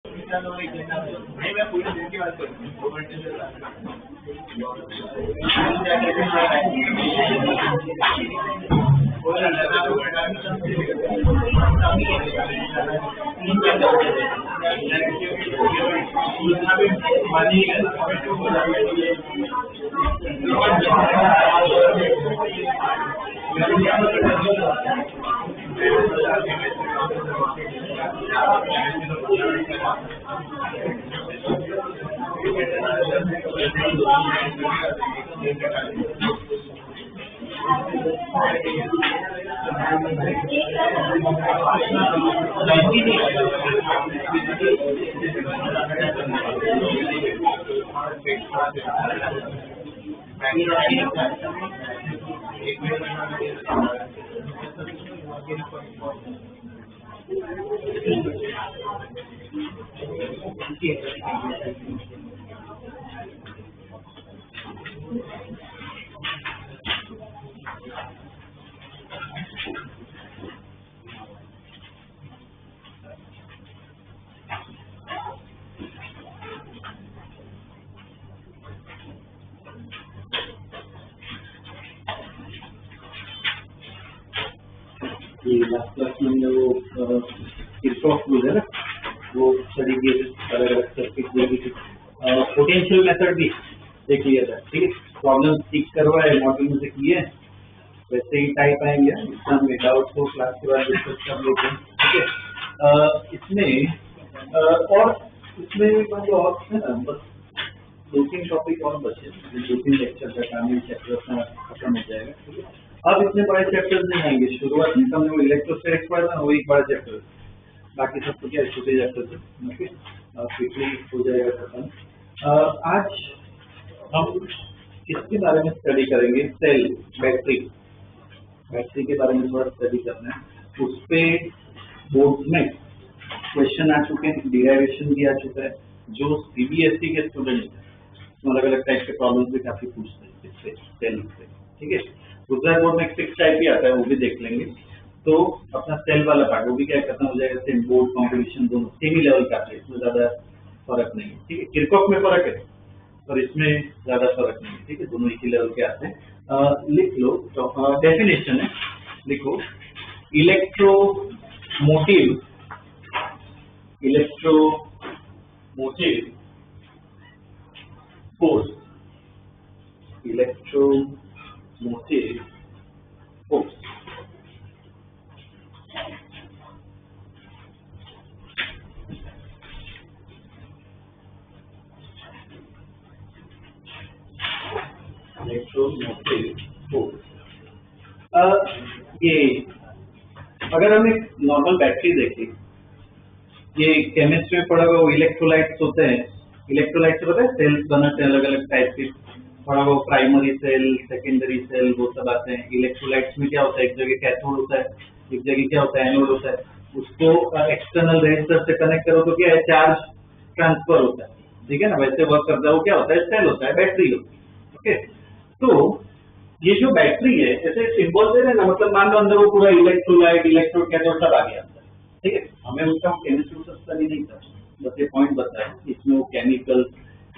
नहीं मैं पूरी दिन की बात कर रहा हूँ 2 घंटे से लास्ट क्लास में हमने वो किरचॉफ रूल है ना वो स्टडी किए थे, अलग अलग सर्किट पोटेंशियल मेथड भी देख लिया था। ठीक है, प्रॉब्लम ठीक करवाए मॉड्यूल से किए, वैसे ही टाइप आएंगे एग्जाम में। डाउट को क्लास के बाद डिस्कस कर लेते हैं। ठीक है, इसमें और इसमें मतलब और है ना, बस 2-3 टॉपिक और बचे, 2-3 लेक्चर का काम चैप्टर अपना खत्म हो जाएगा। ठीक है, अब इतने बड़े चैप्टर्स नहीं आएंगे, शुरुआत में हमने वो इलेक्ट्रोस्टैटिक्स पढ़ा था, वो एक बड़ा चैप्टर, बाकी सब तो क्या छोटे चैप्टर थे। ओके, क्विकली हो जाएगा खत्म। आज हम किसके बारे में स्टडी करेंगे? सेल, बैटरी के बारे में थोड़ा स्टडी करना है। उस पर बोर्ड में क्वेश्चन आ चुके हैं, डिराइवेशन भी आ चुका है। जो सीबीएसई के स्टूडेंट हैं अलग अलग टाइप के प्रॉब्लम्स भी काफी पूछते हैं इससे, सेल से। ठीक है, गुजरात बोर्ड में 6 टाइप भी आता है, वो भी देख लेंगे। तो अपना सेल वाला पार्ट वो भी क्या खत्म हो जाएगा। सेम बोर्ड कॉम्पिटिशन दोनों सेम ही लेवल का है, इसमें ज्यादा फर्क नहीं है। ठीक है, किरचॉफ में फर्क है और इसमें ज्यादा फर्क नहीं है। ठीक है, दोनों एक ही लेवल के आते हैं। लिख लो, तो डेफिनेशन है, लिखो electromotive force, electromotive force. Electromotive force, ये अगर हम एक नॉर्मल बैटरी देखें, ये केमिस्ट्री में पढ़ा हुआ वो इलेक्ट्रोलाइट्स होते हैं। इलेक्ट्रोलाइट्स पता है, सेल्स बनाते हैं अलग अलग टाइप के, पढ़ा हुआ प्राइमरी सेल, सेकेंडरी सेल, वो सब आते हैं। इलेक्ट्रोलाइट्स में क्या होता है, एक जगह कैथोड होता है, एक जगह क्या होता है, एनोड होता है। उसको एक्सटर्नल रेजिस्टर से कनेक्ट करो तो क्या है, चार्ज ट्रांसफर होता है। ठीक है ना, वैसे वर्क करता है। वो क्या होता है, सेल होता है, बैटरी होती है। ओके, तो ये जो बैटरी है, ऐसे सिंबल दे रहे हैं ना, मतलब मान लो अंदर वो पूरा इलेक्ट्रोलाइट, इलेक्ट्रोड, कैथोड सब आ गया। ठीक है, हमें उसका केमिस्ट्री से स्टडी नहीं था, बस ये पॉइंट बताया इसमें वो केमिकल,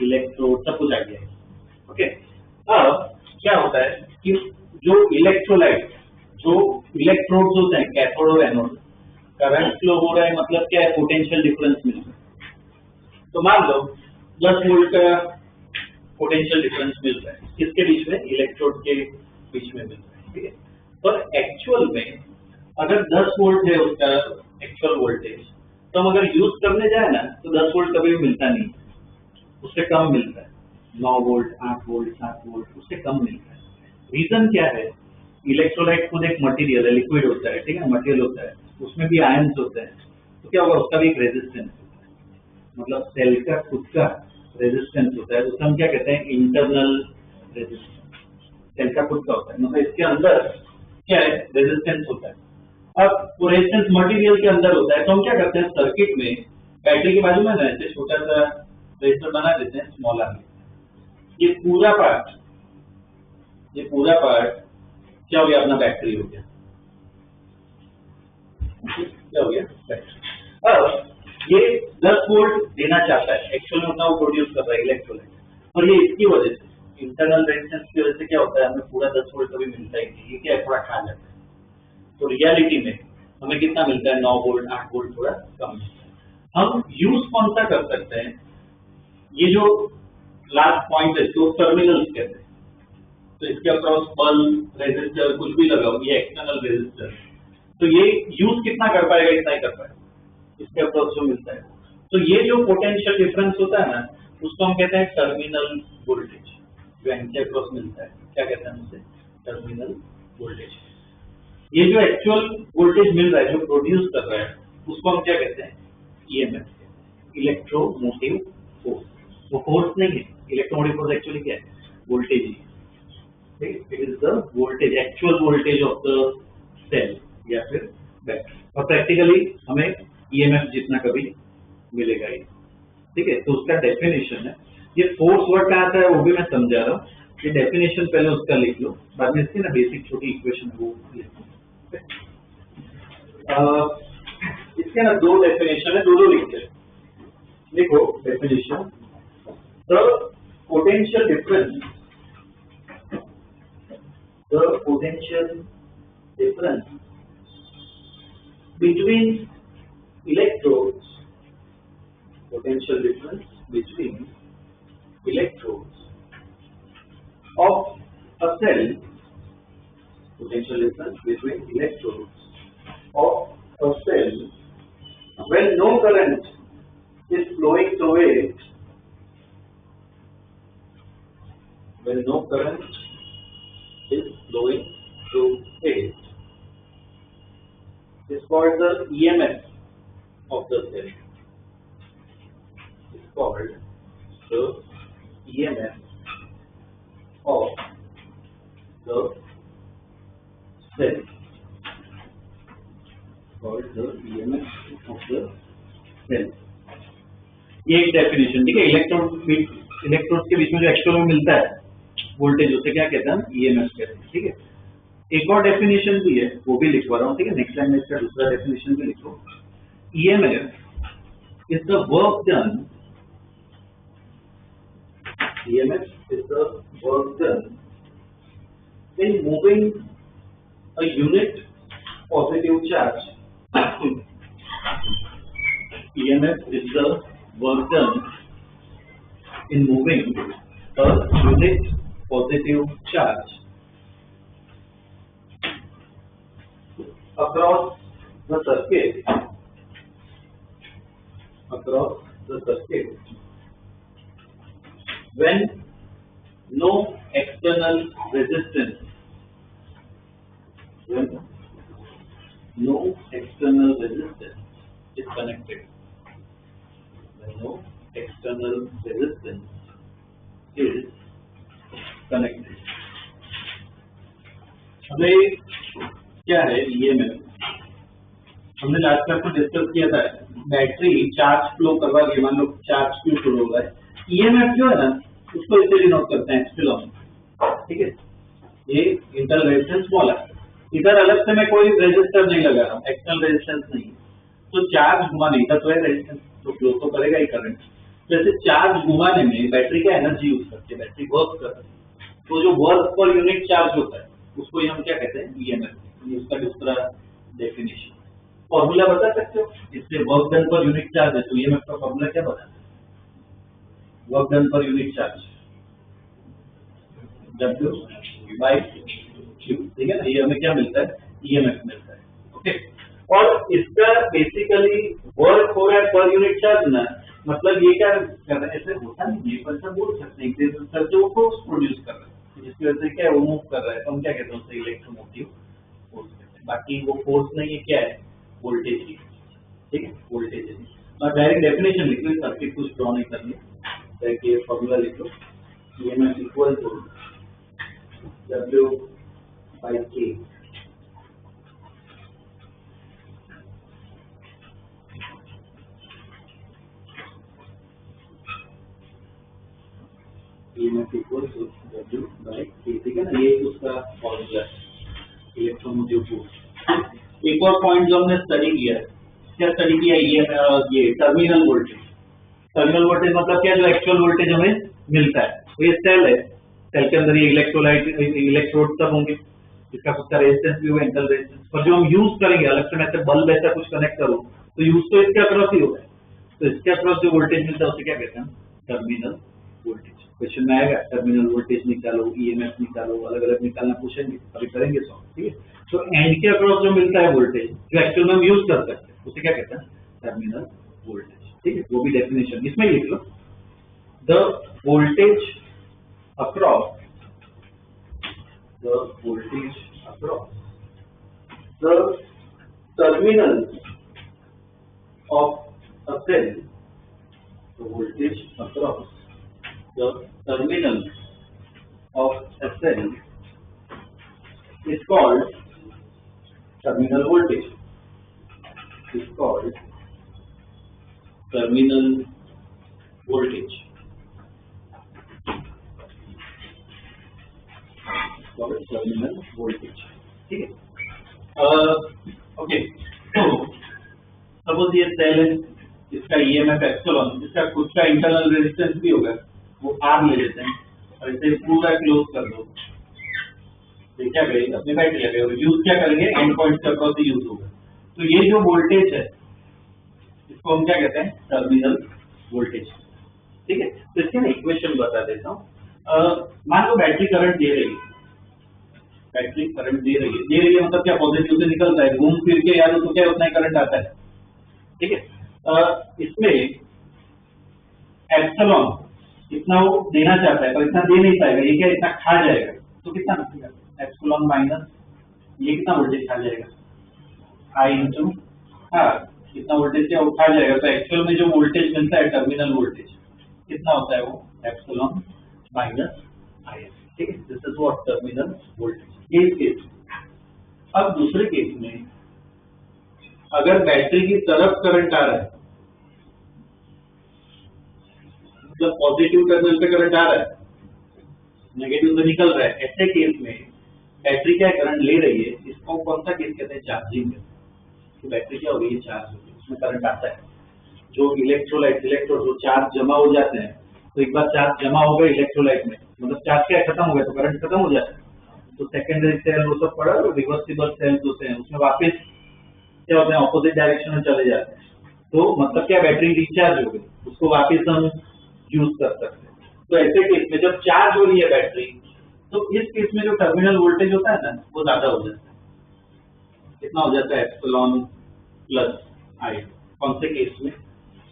इलेक्ट्रोड सब कुछ आ गया है। ओके, अब क्या होता है कि जो इलेक्ट्रोलाइट, जो इलेक्ट्रोड्स होते हैं कैथोड और एनोड, करंट फ्लो हो रहा है, मतलब क्या है, पोटेंशियल डिफरेंस मिल रहा है। तो मान लो 10 वोल्ट का पोटेंशियल डिफरेंस मिल रहा है, किसके बीच में, इलेक्ट्रोड के बीच में मिल रहा है। ठीक है, पर एक्चुअल में अगर 10 वोल्ट है उसका एक्चुअल वोल्टेज, तो हम अगर यूज करने जाए ना तो 10 वोल्ट कभी भी मिलता नहीं, उससे कम मिलता है। 9 वोल्ट, 8 वोल्ट, 7 वोल्ट, उससे कम मिलता है। रीजन क्या है, इलेक्ट्रोलाइट खुद एक मटेरियल है, लिक्विड होता है। ठीक है, मटेरियल होता है, उसमें भी आयन्स होते हैं, तो क्या होगा, उसका भी एक रेजिस्टेंस होता है। मतलब सेल का खुद का रेजिस्टेंस होता है, तो हम क्या कहते हैं, इंटरनल रेजिस्टेंस। सेल का खुद का होता है, मतलब इसके अंदर क्या है, रेजिस्टेंस होता है। अब वो रेजिस्टेंस मटेरियल के अंदर होता है, तो हम क्या करते हैं, सर्किट में बैटरी के बाजू में ना ऐसे छोटा सा रेजिस्टर बना देते हैं, स्मॉल आर। ये पूरा पार्ट क्या हो गया, अपना बैटरी हो गया। क्या हो गया, बैटरी। अब ये 10 वोल्ट देना चाहता है, एक्चुअल में उतना वो प्रोड्यूस कर रहा है इलेक्ट्रोलाइट, और ये इसकी वजह से इंटरनल रेजिस्टेंस की वजह से क्या होता है, हमें पूरा 10 वोल्ट कभी मिलता ही नहीं, ये क्या है, थोड़ा खा जाता है। तो रियलिटी में हमें कितना मिलता है, 9 वोल्ट 8 वोल्ट, थोड़ा कम मिलता है। हम यूज कौन सा कर सकते हैं, ये जो लास्ट पॉइंट है तो टर्मिनल्स कहते हैं, तो इसके अक्रॉस बल्ब रेजिस्टर कुछ भी लगाओ, ये एक्सटर्नल रेजिस्टर, तो ये यूज कितना कर पाएगा, इतना ही कर पाएगा इसके अक्रॉस जो मिलता है। तो ये जो पोटेंशियल डिफरेंस होता है ना, उसको हम कहते हैं टर्मिनल वोल्टेज, जो इनके अक्रॉस मिलता है, क्या कहते हैं उसे, टर्मिनल वोल्टेज। ये जो एक्चुअल वोल्टेज मिल रहा है, जो प्रोड्यूस कर रहा है, उसको हम क्या कहते हैं, ईएमएफ, इलेक्ट्रोमोटिव फोर्स। वो फोर्स नहीं है, इलेक्ट्रोमोटिव फोर्स एक्चुअली क्या है, वोल्टेज ही है। It is the voltage, actual voltage of the cell या फिर बैटरी, और प्रैक्टिकली हमें ईएमएफ जितना कभी मिलेगा ही, ठीक है। तो उसका डेफिनेशन है, ये फोर्स वर्ड कहाँ आता है वो भी मैं समझा रहा हूँ, ये डेफिनेशन पहले उसका लिख लो, बाद में इसकी ना बेसिक छोटी इक्वेशन है वो लिख लो। इसके ना दो डेफिनेशन है, दो लिखते हैं, देखो definition, the potential difference, the potential difference between electrodes, potential difference between electrodes of a cell, potential difference between electrodes of a cell when no current is flowing through it, when no current is flowing through it, is called the EMF of the cell. It's called the EMF of the cell. Called the EMF of the cell. ये एक definition, ठीक है। Electrodes के बीच में जो actual में मिलता है वोल्टेज, उसे क्या कहते हैं, ईएमएफ कहते हैं, ठीक है। एक और डेफिनेशन भी है, वो भी लिखवा रहा हूँ, ठीक है। नेक्स्ट टाइम में इसका दूसरा डेफिनेशन भी लिखो। EMF is the work done, EMF is the work done in moving a unit positive charge, EMF is the work done in moving a unit positive charge across the circuit, when no external resistance, is connected, when no external resistance is connected. हमें क्या है EMF, हमने last class में discuss किया था, battery charge flow करवा रही है, मान लो चार्ज क्यू फ्लो हो रहा है, ईएमएफ जो है ना उसको इसे डिनोट करते हैं एप्सिलॉन, ठीक है। ये इंटरनल रेजिस्टेंस स्मॉल है, इधर अलग से मैं कोई रेजिस्टर नहीं लगा रहा हूँ, एक्सटर्नल रेजिस्टेंस नहीं, तो चार्ज घुमाने इधर तो है रेजिस्टेंस, तो फ्लो तो करेगा ही करंट। जैसे चार्ज घुमाने में बैटरी का एनर्जी यूज करती है, बैटरी वर्क करती है, तो जो वर्क पर यूनिट चार्ज होता है उसको ही हम क्या कहते हैं, ईएमएफ। इसका दूसरा डेफिनेशन, फॉर्मूला बता सकते हो, इससे work done per unit charge है, तो ईएमएफ का फॉर्मूला क्या बता, work done per unit charge W/Q, ठीक है ना। ये हमें क्या मिलता है, ईएमएफ मिलता है, ओके। और इसका बेसिकली वर्क हो रहा है पर यूनिट चार्ज ना, मतलब ये क्या कर रहा है, ऐसे होता नहीं है, पर सब बोल सकते हैं रेजिस्टर जो फोर्स प्रोड्यूस कर रहा है, जिसकी वजह से क्या वो मूव कर रहा है, तो हम क्या कहते हैं उसे इलेक्ट्रोमोटिव फोर्स कहते हैं। बाकी वो फोर्स नहीं है, क्या है, वोल्टेज ही, ठीक है, वोल्टेज है। और डायरेक्ट डेफिनेशन लिख लो, सर्किट कुछ ड्रॉ नहीं करनी, डायरेक्ट ये फॉर्मूला लिख लो, EMF equal to W/K, EMF equal to W/K, ठीक है ना। ये उसका फॉर्मूला है इलेक्ट्रोमोटिव फोर्स। एक और पॉइंट जो हमने स्टडी किया है, क्या स्टडी किया ये टर्मिनल वोल्टेज। टर्मिनल वोल्टेज मतलब क्या, जो एक्चुअल वोल्टेज हमें मिलता है। तो ये सेल है, सेल के अंदर ये इलेक्ट्रोलाइट इलेक्ट्रोड सब होंगे, इसका कुछ रेजिस्टेंस भी होगा, इंटरनल रेजिस्टेंस। पर जो हम यूज करेंगे, अलग से मैं ऐसे बल्ब ऐसा कुछ कनेक्ट करूँ तो यूज तो इसके अक्रॉस ही होगा। तो इसके अक्रॉस जो वोल्टेज मिलता है उसे क्या कहते हैं, टर्मिनल वोल्टेज। क्वेश्चन में आएगा टर्मिनल वोल्टेज निकालो, ईएमएफ निकालो, अलग अलग निकालना पूछेंगे, अभी करेंगे सॉल्व, ठीक है। तो एंड के अक्रॉस जो मिलता है वोल्टेज, जो एक्चुअल में हम यूज कर सकते हैं, उसे क्या कहते हैं, टर्मिनल वोल्टेज, ठीक है। वो भी डेफिनेशन इसमें लिख लो, the voltage across the voltage across the terminal of a cell, the voltage across the terminal of a cell is called terminal voltage, is called terminal voltage, terminal voltage, ठीक है। Okay, तो suppose ये cell है, इसका EMF epsilon, इसका कुछ का internal resistance भी होगा, वो आर ले लेते हैं और इसे पूरा क्लोज कर दो। तो क्या करेंगे, अपने बैटरी लगे और यूज क्या करेंगे, एंड पॉइंट के अक्रॉस यूज होगा। तो ये जो वोल्टेज है इसको हम क्या कहते हैं, टर्मिनल वोल्टेज, ठीक है। तो इसके मैं इक्वेशन बता देता हूँ। मान लो बैटरी करंट दे रही है, बैटरी करंट दे रही है मतलब क्या, पॉजिटिव से निकलता है, घूम फिर के यार तो क्या उतना ही करंट आता है, ठीक है। इसमें एप्सिलॉन इतना वो देना चाहता है पर इतना दे नहीं पाएगा, ये क्या इतना खा जाएगा, तो कितना निकलेगा, एप्सिलॉन माइनस ये कितना वोल्टेज खा जाएगा, आई इंटू आर, कितना वोल्टेज क्या वो खा जाएगा। तो एक्चुअल में जो वोल्टेज मिलता है टर्मिनल वोल्टेज कितना होता है, वो एप्सिलॉन माइनस आई, ठीक है। This is what terminal voltage, ये केस। अब दूसरे केस में अगर बैटरी की तरफ करंट आ रहा है, मतलब पॉजिटिव टर्मिनल पे करंट आ रहा है, नेगेटिव से निकल रहा है, ऐसे केस में बैटरी क्या करंट ले रही है, इसको कौन सा केस कहते हैं, चार्जिंग। तो बैटरी क्या हो गई, चार्ज हो गई, उसमें करंट आता है। जो इलेक्ट्रोलाइट इलेक्ट्रोड जो चार्ज जमा हो जाते हैं, तो एक बार चार्ज जमा हो गए इलेक्ट्रोलाइट में, मतलब चार्ज क्या खत्म हो गया तो करंट खत्म हो जाता है। तो सेकेंडरी सेल वो सब पड़ा, रिवर्सिबल सेल्स होते हैं, उसमें वापस क्या होते हैं, ऑपोजिट डायरेक्शन में चले जाते हैं। तो मतलब क्या, बैटरी रिचार्ज हो गई, उसको वापस हम यूज कर सकते हैं। तो ऐसे केस में जब चार्ज हो रही है बैटरी, तो इस केस में जो टर्मिनल वोल्टेज होता है ना, वो ज्यादा हो जाता है। कितना हो जाता है, एप्सिलॉन प्लस आई, कौन से केस में,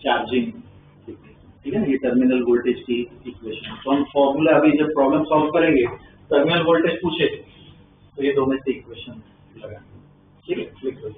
चार्जिंग, ठीक है ना। ये टर्मिनल वोल्टेज की इक्वेशन। तो हम फॉर्मूला अभी जब प्रॉब्लम सॉल्व करेंगे, टर्मिनल वोल्टेज पूछे तो ये दो में से इक्वेशन लगा, ठीक है, लिख लो।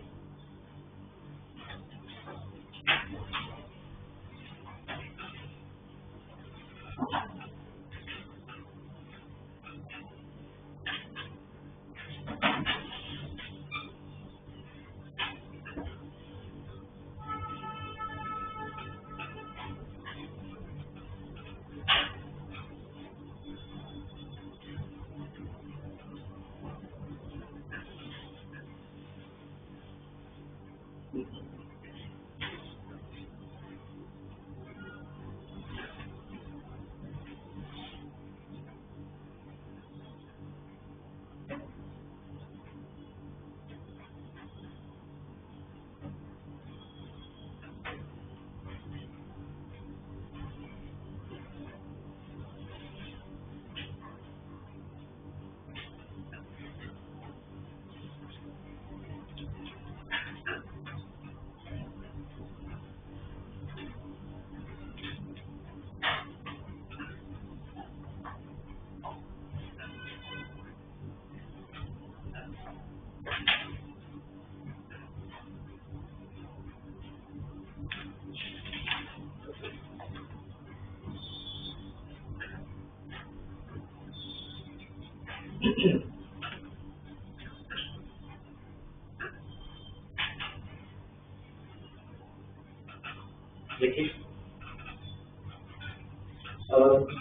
देखिए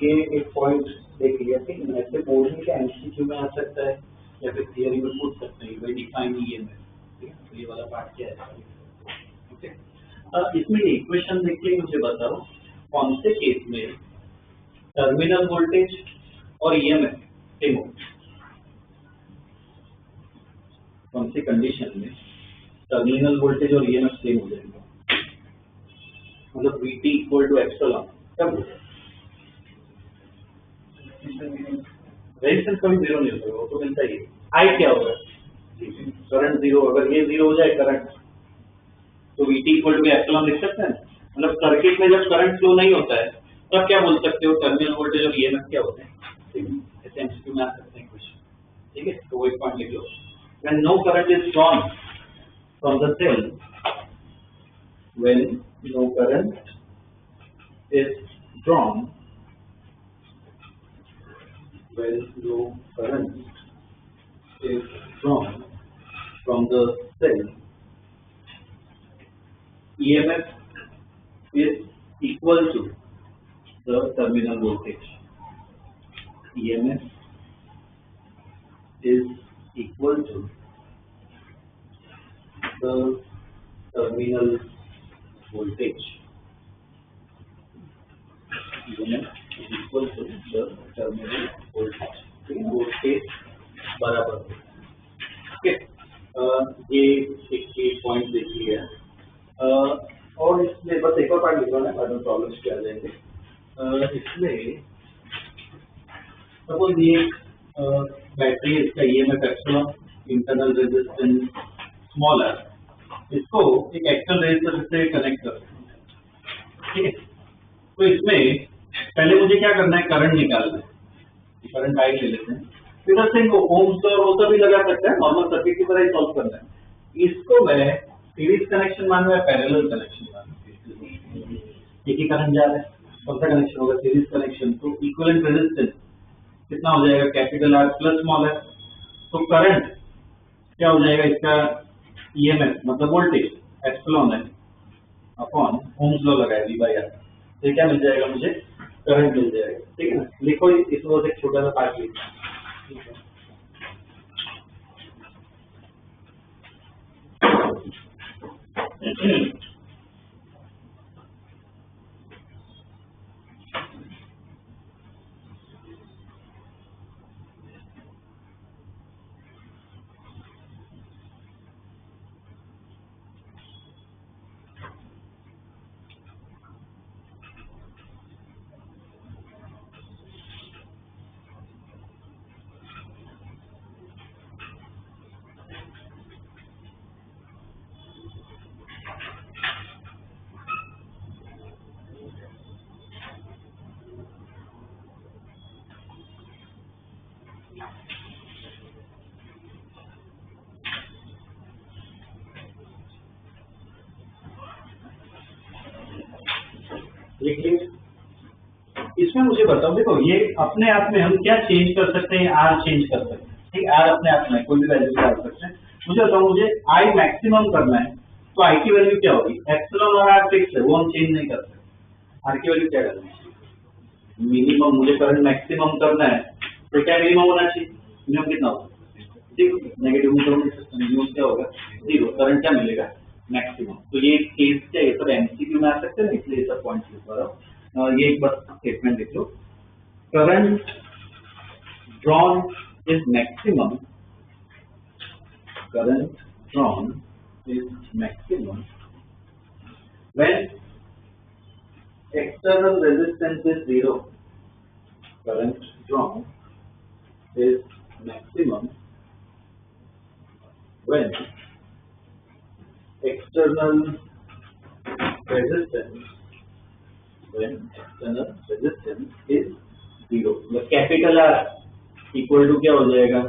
ये एक पॉइंट देख लिया, ठीक है। ऐसे बोर्ड में क्या एमसीक्यू में आ सकता है या फिर थियरी में पूछ सकते हैं, भाई डिफाइन ईएमएफ, ठीक है। तो ये वाला पार्ट क्या है, इसमें इक्वेशन देखिए, मुझे बताओ कौन से केस में टर्मिनल वोल्टेज और ईएमएफ सेम हो, कौन सी कंडीशन में टर्मिनल वोल्टेज और ईएमएफ सेम हो जाएगा, मतलब VT इक्वल टू एप्सिलॉन कब हो जाएगा? रेजिस्टेंस कभी जीरो नहीं होगा, वो तो मिलता ही है। आई क्या होगा, करंट जीरो, अगर ये जीरो हो जाए करंट तो VT इक्वल टू एप्सिलॉन लिख सकते हैं। मतलब सर्किट में जब करंट फ्लो नहीं होता है तब क्या बोल सकते हो, टर्मिनल वोल्टेज और ईएमएफ क्या होते हैं, ऐसे एमसीक्यू में आ सकते हैं क्वेश्चन, ठीक है। तो वो एक पॉइंट लिख लो, when no current is drawn from the cell, when no current is drawn, when no current is drawn from the cell, EMF is equal to the terminal voltage. EMF is equal to the terminal voltage. EMF is equal to the terminal voltage. Voltage बराबर हो, okay. ये एक point देख लिया, और इसमें बस एक और पॉइंट लिखा है, बाद में प्रॉब्लम्स क्या आ जाएंगे। इसमें सपोज ये बैटरी, इसका EMF epsilon, internal resistance small है, इसको एक एक्सटर्नल रेजिस्टर से कनेक्ट कर सकते हैं, ठीक है। तो इसमें पहले मुझे क्या करना है, करंट निकालना है, करंट आई ले लेते हैं, फिर से ओम्स और वो सब भी लगा सकते हैं, नॉर्मल सर्किट की तरह ही सॉल्व करना है। इसको मैं सीरीज कनेक्शन मानूं या पैरेलल कनेक्शन मानूं, एक ही करंट जा रहा है, कौन सा कनेक्शन होगा, सीरीज कनेक्शन। तो इक्विवेलेंट रेजिस्टेंस कितना हो जाएगा, capital R plus small R. तो करंट क्या हो जाएगा, इसका ईएमएफ मतलब वोल्टेज एप्सिलॉन है अपॉन ओम्स लॉ लगाया V बाई आर, तो क्या मिल जाएगा मुझे, करंट मिल जाएगा, ठीक है ना। लिखो इसमें एक छोटा सा पार्ट लिखना, ठीक है। इसमें मुझे बताओ, देखो ये अपने आप में हम क्या चेंज कर सकते हैं, आर चेंज कर सकते हैं, ठीक है। आर अपने आप में कोई भी वैल्यू डाल सकते हैं। मुझे बताओ, मुझे आई मैक्सिमम करना है तो आई की वैल्यू क्या होगी, एप्सिलॉन और आर फिक्स है, वो हम चेंज नहीं कर सकते। आर की वैल्यू क्या डालनी है, मिनिमम। मुझे करंट मैक्सिमम करना है तो क्या मिनिमम होना चाहिए, मिनिमम कितना होगा, ठीक, नेगेटिव मिनिमम क्या होगा, जीरो। करंट क्या मिलेगा, मैक्सिमम। तो ये केस क्या, ये सब एमसीक्यू में आ सकते हैं, इसलिए ये सब पॉइंट्स लिख रहा हूँ। ये एक बस स्टेटमेंट लिख लो, current drawn is maximum, current drawn is maximum when external resistance is zero. Current drawn is maximum when external resistance is zero. मतलब कैपिटल R इक्वल टू क्या हो जाएगा,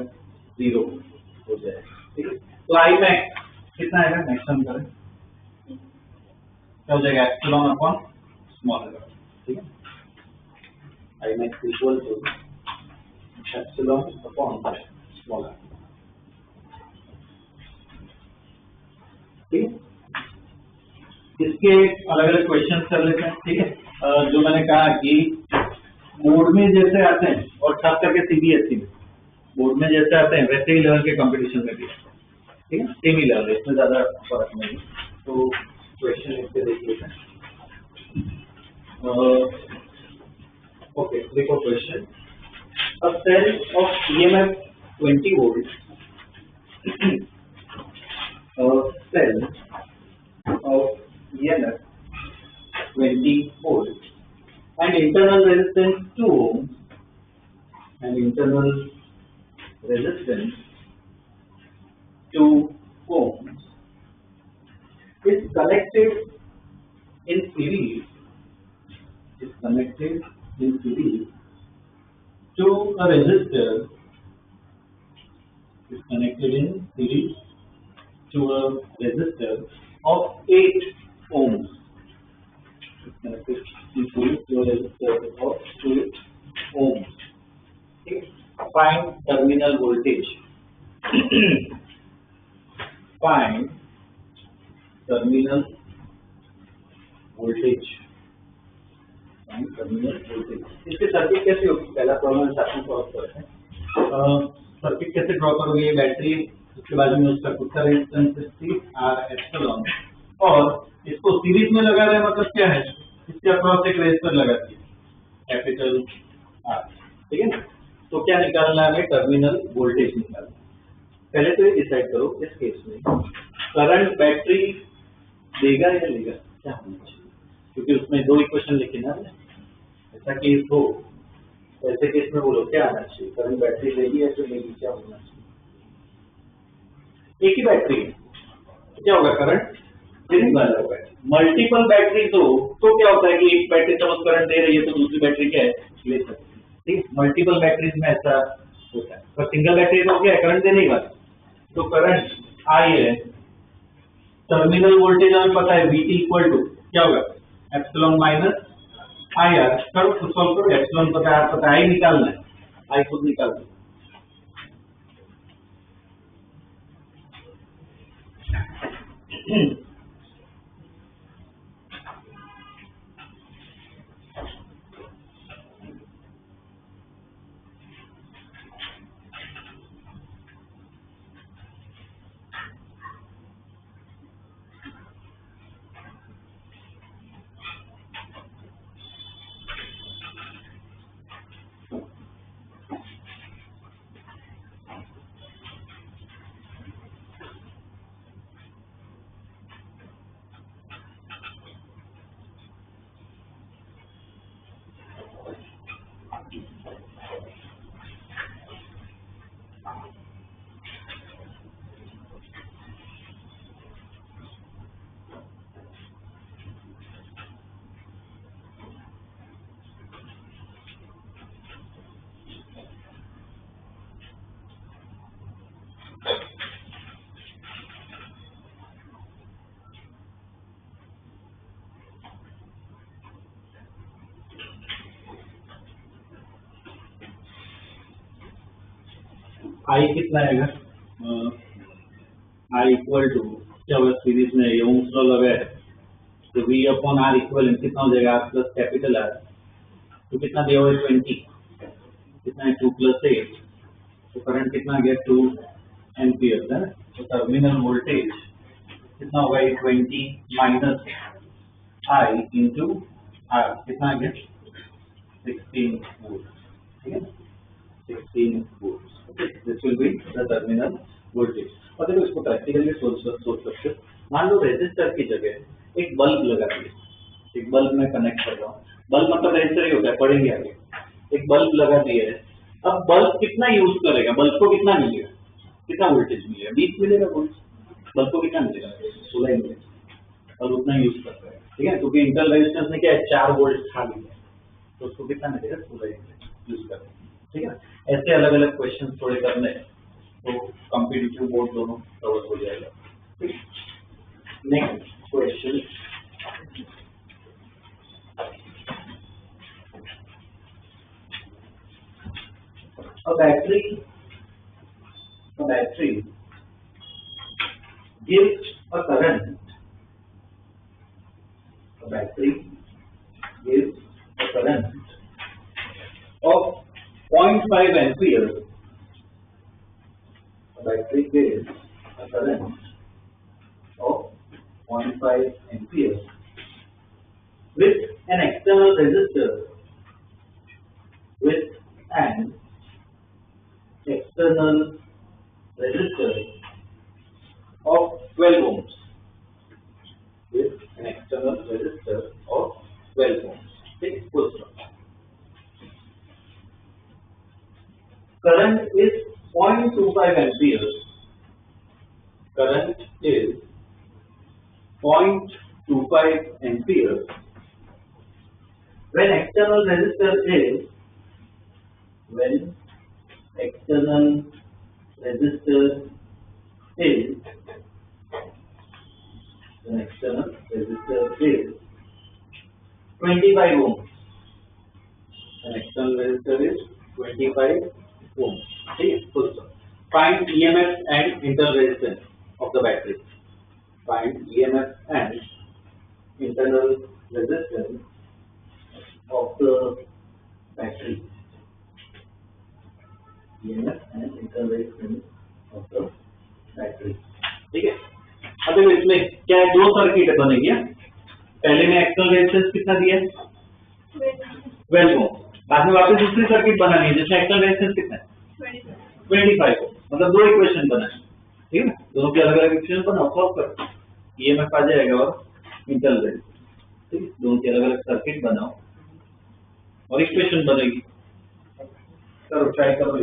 जीरो हो जाएगा, ठीक है। तो आई मैक्स कितना आएगा, मैक्सिमम करंट क्या हो जाएगा, एप्सिलॉन अपॉन स्मॉल, ठीक है। I max equal to epsilon upon small, ठीक है। इसके अलग अलग क्वेश्चन कर लेते हैं, ठीक है। जो मैंने कहा कि बोर्ड में जैसे आते हैं और खास करके सीबीएसई में बोर्ड में जैसे आते हैं वैसे ही लेवल के कंपटीशन में भी, ठीक है, सेम ही लेवल, इसमें ज्यादा फर्क नहीं। तो क्वेश्चन इसके देखिएगा। ओके, देखो question. A cell of EMF 20 volts, a cell of EMF 20 volts and internal resistance 2 ohms and internal resistance 2 ohms is connected in series to a resistor of 8 ohms. It's connected in series to a resistor of 8 ohms. Okay. Find terminal voltage. Find terminal voltage. इसकी circuit कैसे होगी? पहला problem circuit solve करते हैं। Circuit कैसे draw करोगे? Battery, उसके बाजू में उसका खुद का रेजिस्टेंस C R एप्सिलॉन, और इसको सीरीज में लगा रहे हैं, मतलब क्या है, इसके अक्रॉस एक रेजिस्टर लगा दिया कैपिटल R, ठीक है ना। तो क्या निकालना है हमें? टर्मिनल वोल्टेज निकालना है। पहले तो ये डिसाइड करो इस केस में करंट बैटरी देगा या लेगा, क्या होना चाहिए, क्योंकि उसमें दो इक्वेशन लिखी ना। ऐसा केस हो तो ऐसे केस में बोलो क्या आना चाहिए, करंट बैटरी लेगी या फिर लेगी, क्या होना चाहिए? एक ही बैटरी है तो क्या होगा? करंट सीरीज वाला होगा। मल्टीपल बैटरी तो क्या होता है कि एक बैटरी सपोज करंट दे रही है तो दूसरी बैटरी क्या है, ले सकती है, ठीक। मल्टीपल बैटरीज में ऐसा होता है, पर सिंगल बैटरी तो क्या है, करंट देने वाली। तो करंट आई है, टर्मिनल वोल्टेज हमें पता है VT इक्वल टू क्या होगा, एप्सिलॉन माइनस IR। करो खुद सॉल्व करो, एप्सिलॉन पता है, पता है, निकालना है, आई खुद निकाल दो। आई कितना आएगा? आई इक्वल टू क्या होगा, सीरीज में ये ओम्स लॉ लगा है तो V अपॉन R इक्वल कितना हो जाएगा, R प्लस कैपिटल R। तो कितना दिया हुआ है 20, कितना है 2 + 8, तो करंट कितना आ गया 2 एम्पियर है। तो टर्मिनल वोल्टेज कितना होगा, 20 माइनस I इंटू R, कितना आ गया 16 वोल्ट, ठीक है, 16 volt. This will be the terminal voltage। और देखो इसको प्रैक्टिकली सोच सकते हो। मान लो रेजिस्टर की जगह एक बल्ब लगा दिया, एक बल्ब में कनेक्ट कर रहा हूँ, बल्ब मतलब रेजिस्टर ही होता है, पढ़ेंगे आगे। एक बल्ब लगा दिया है, अब बल्ब कितना यूज करेगा, बल्ब को कितना मिलेगा, कितना वोल्टेज मिलेगा, 20 मिलेगा वोल्ट। बल्ब को कितना मिलेगा, 16 मिलेगा, और उतना यूज करता है, ठीक है, क्योंकि इंटरनल रेजिस्टेंस में क्या है 4 वोल्ट खाली है, तो उसको कितना मिलेगा, 16 यूज करते हैं, ठीक है। ऐसे अलग अलग क्वेश्चन थोड़े करने तो कॉम्पिटिटिव बोर्ड दोनों कवर हो जाएगा, ठीक। Next question, a battery gives a current, a battery gives a current of 0.5 ampere, a battery gives a current of 0.5 amperes with an external resistor of 12 ohms. With an external resistor of 12 ohms. Okay, full stop. Current is 0.25 amperes. Current is 0.25 amperes when external resistor is when external resistor is 25 ohms. An external resistor is 25 ohms. Okay, full stop. Find EMF and internal resistance of the battery. Find EMF and internal resistance of the battery. EMF and internal resistance of the battery. ठीक है? अब देखो इसमें क्या है, दो circuit बनेगी। पहले में एक्सटर्नल रेजिस्टेंस कितना दिया है 12 ओम, बाद में वापस दूसरी सर्किट बनानी है जिसमें एक्सटर्नल रेजिस्टेंस कितना है 25 ओम। मतलब दो इक्वेशन बना है, ठीक है ना, दोनों की अलग अलग इक्वेशन बनाओ, सॉल्व करो, ईएमएफ आ जाएगा और इंटरनल रेजिस्टेंस, ठीक है, दोनों की अलग अलग सर्किट बनाओ और इक्वेशन बनेगी। करो, ट्राई करो।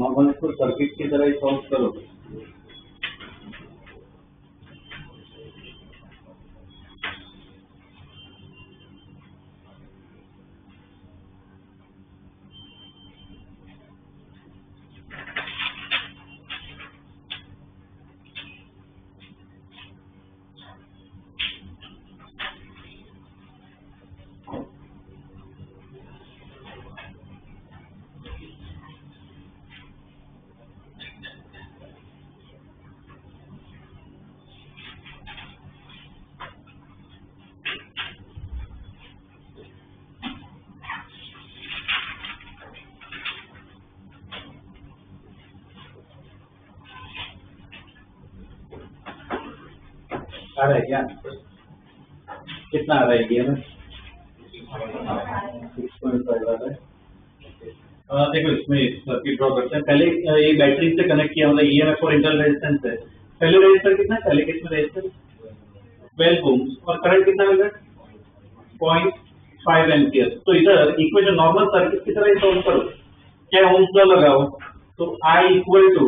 नॉर्मल इसको सर्किट की तरह ही सॉल्व करो। आ रहा है क्या, कितना आ रहा है ये में 6.5 वाला है। देखो इसमें सर्किट ड्रॉ करते हैं। पहले ये बैटरी से कनेक्ट किया, मतलब ईएमएफ और इंटरनल रेजिस्टेंस है। पहले रेजिस्टर कितना है, पहले कितना रेजिस्टर 12 ओम्स, और करंट कितना मिल रहा है 0.5 एम्पियर। तो इधर इक्वेशन नॉर्मल सर्किट की तरह सॉल्व करो, क्या ओम्स लॉ लगाओ, तो I इक्वल टू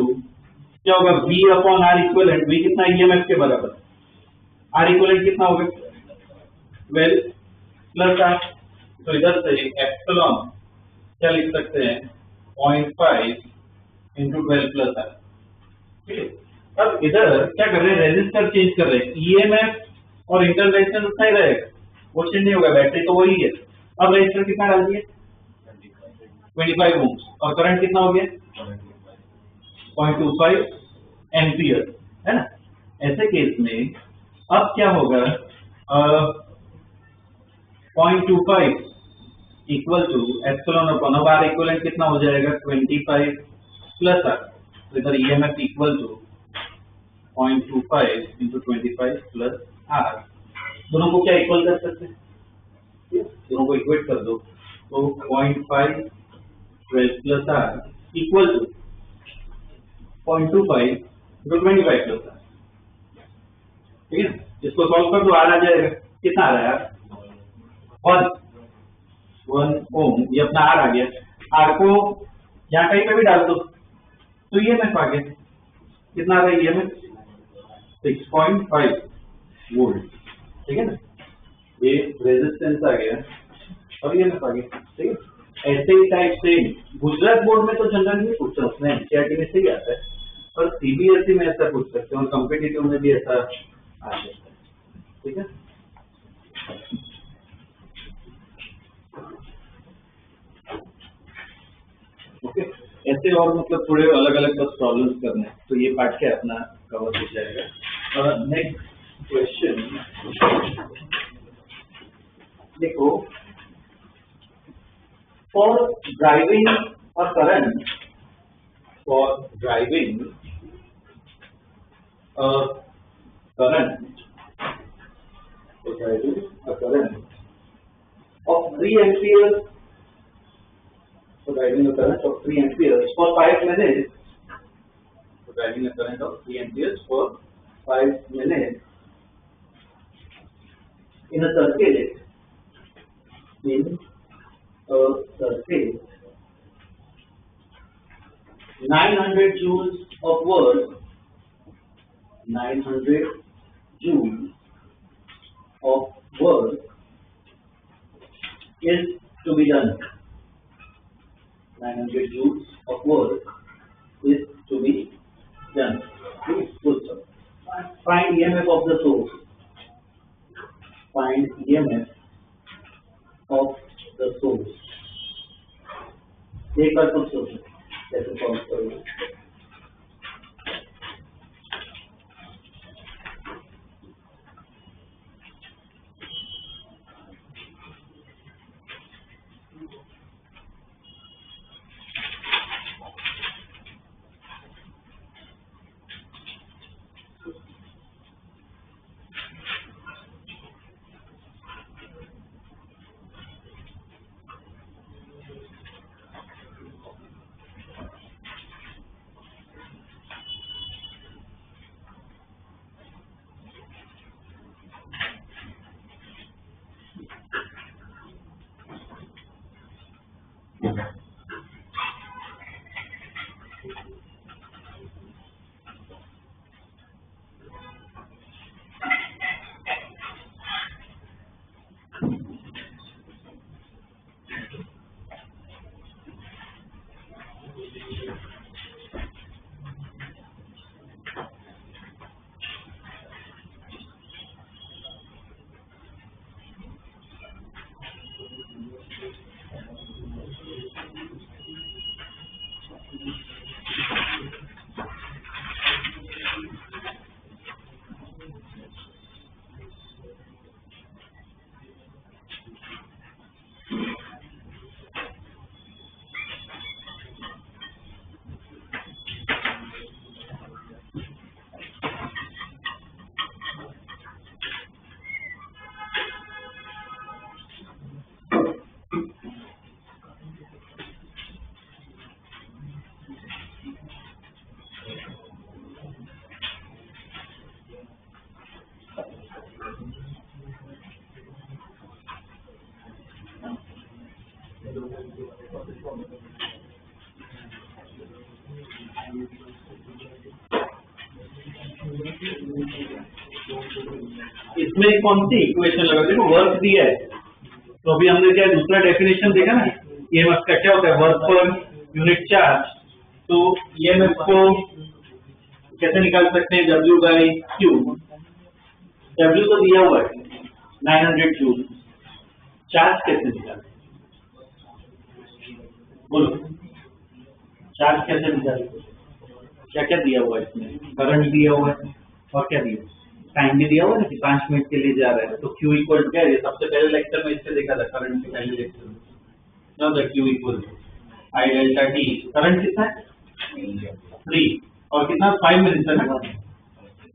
क्या होगा, V upon R equivalent. V कितना ईएमएफ के बराबर, R इक्वलेंट कितना होगा 12 प्लस R। तो इधर से एप्सिलॉन क्या लिख सकते हैं 0.5 इंटू 12 प्लस R। ठीक है, अब इधर क्या कर रहे हैं, रेजिस्टर चेंज कर रहे हैं, ईएमएफ और इंटरनल रेजिस्टेंस उतना ही रहेगा, वो चेंज नहीं होगा, बैटरी तो वही है। अब रेजिस्टर कितना डाल दिए 25 ओम्स, और करंट कितना हो गया 0.25 एम्पियर, है ना। ऐसे केस में अब क्या होगा, 0.25 इक्वल टू एप्सिलॉन अपॉन, अब आर इक्वलेंट कितना हो जाएगा 25 प्लस आर। तो इधर EMF equal to 0.25 into 25 plus R. दोनों को क्या इक्वल कर सकते हैं, दोनों को इक्वेट कर दो, तो 0.5 12 plus R equal to 0.25 into 25 plus R. ठीक है, इसको सॉल्व कर दो, आर आ जाएगा, कितना आ रहा है यार 1 ओम, ये अपना आर आ गया। आर को यहाँ कहीं पे भी डाल दो तो ये मैं आ गया, कितना आ रहा है ये में 6.5 वोल्ट। ठीक है ना, ये रेजिस्टेंस आ गया और ये में आ गया। ठीक है, ऐसे ही टाइप से गुजरात बोर्ड में तो जनरली पूछते हैं, उसमें एनसीईआरटी में से ही आता है, पर सीबीएसई में ऐसा पूछ सकते हैं और कॉम्पिटिटिव में भी ऐसा आ सकता है। ठीक है, ओके, ऐसे और मतलब थोड़े अलग अलग बस प्रॉब्लम्स करने हैं, तो ये पार्ट क्या अपना कवर हो जाएगा। नेक्स्ट क्वेश्चन देखो, for driving a current, for driving a current, of 3 amperes, for driving a current of 3 amperes for 5 minutes, for driving a current of 3 amperes for 5 minutes in a circuit, 900 joules of work, 900 joules of work is to be done. 900 joules of work is to be done. Find EMF of the source. Find EMF of the source. एक बार कुछ सोचो कैसे solve करोगे। इसमें कौन सी equation लगा, देखो work दिया है तो अभी हमने क्या दूसरा डेफिनेशन देखा ना, ईएमएफ का क्या होता है, वर्क पर यूनिट चार्ज। तो ईएमएफ को कैसे निकाल सकते हैं, W बाई क्यू। W तो दिया हुआ है 900 जूल, चार्ज कैसे निकालें, बोलो चार्ज कैसे निकालें, क्या क्या दिया हुआ है इसमें, करंट दिया हुआ है और क्या दिया, टाइम भी दिया हुआ है कि 5 मिनट के लिए जा रहा है। तो Q इक्वल क्या है, सबसे पहले लेक्चर में इससे देखा था, करंट के पहले लेक्चर में क्या होता है, Q equal I delta T. Current कितना है 3 और कितना 5 मिनट है ना,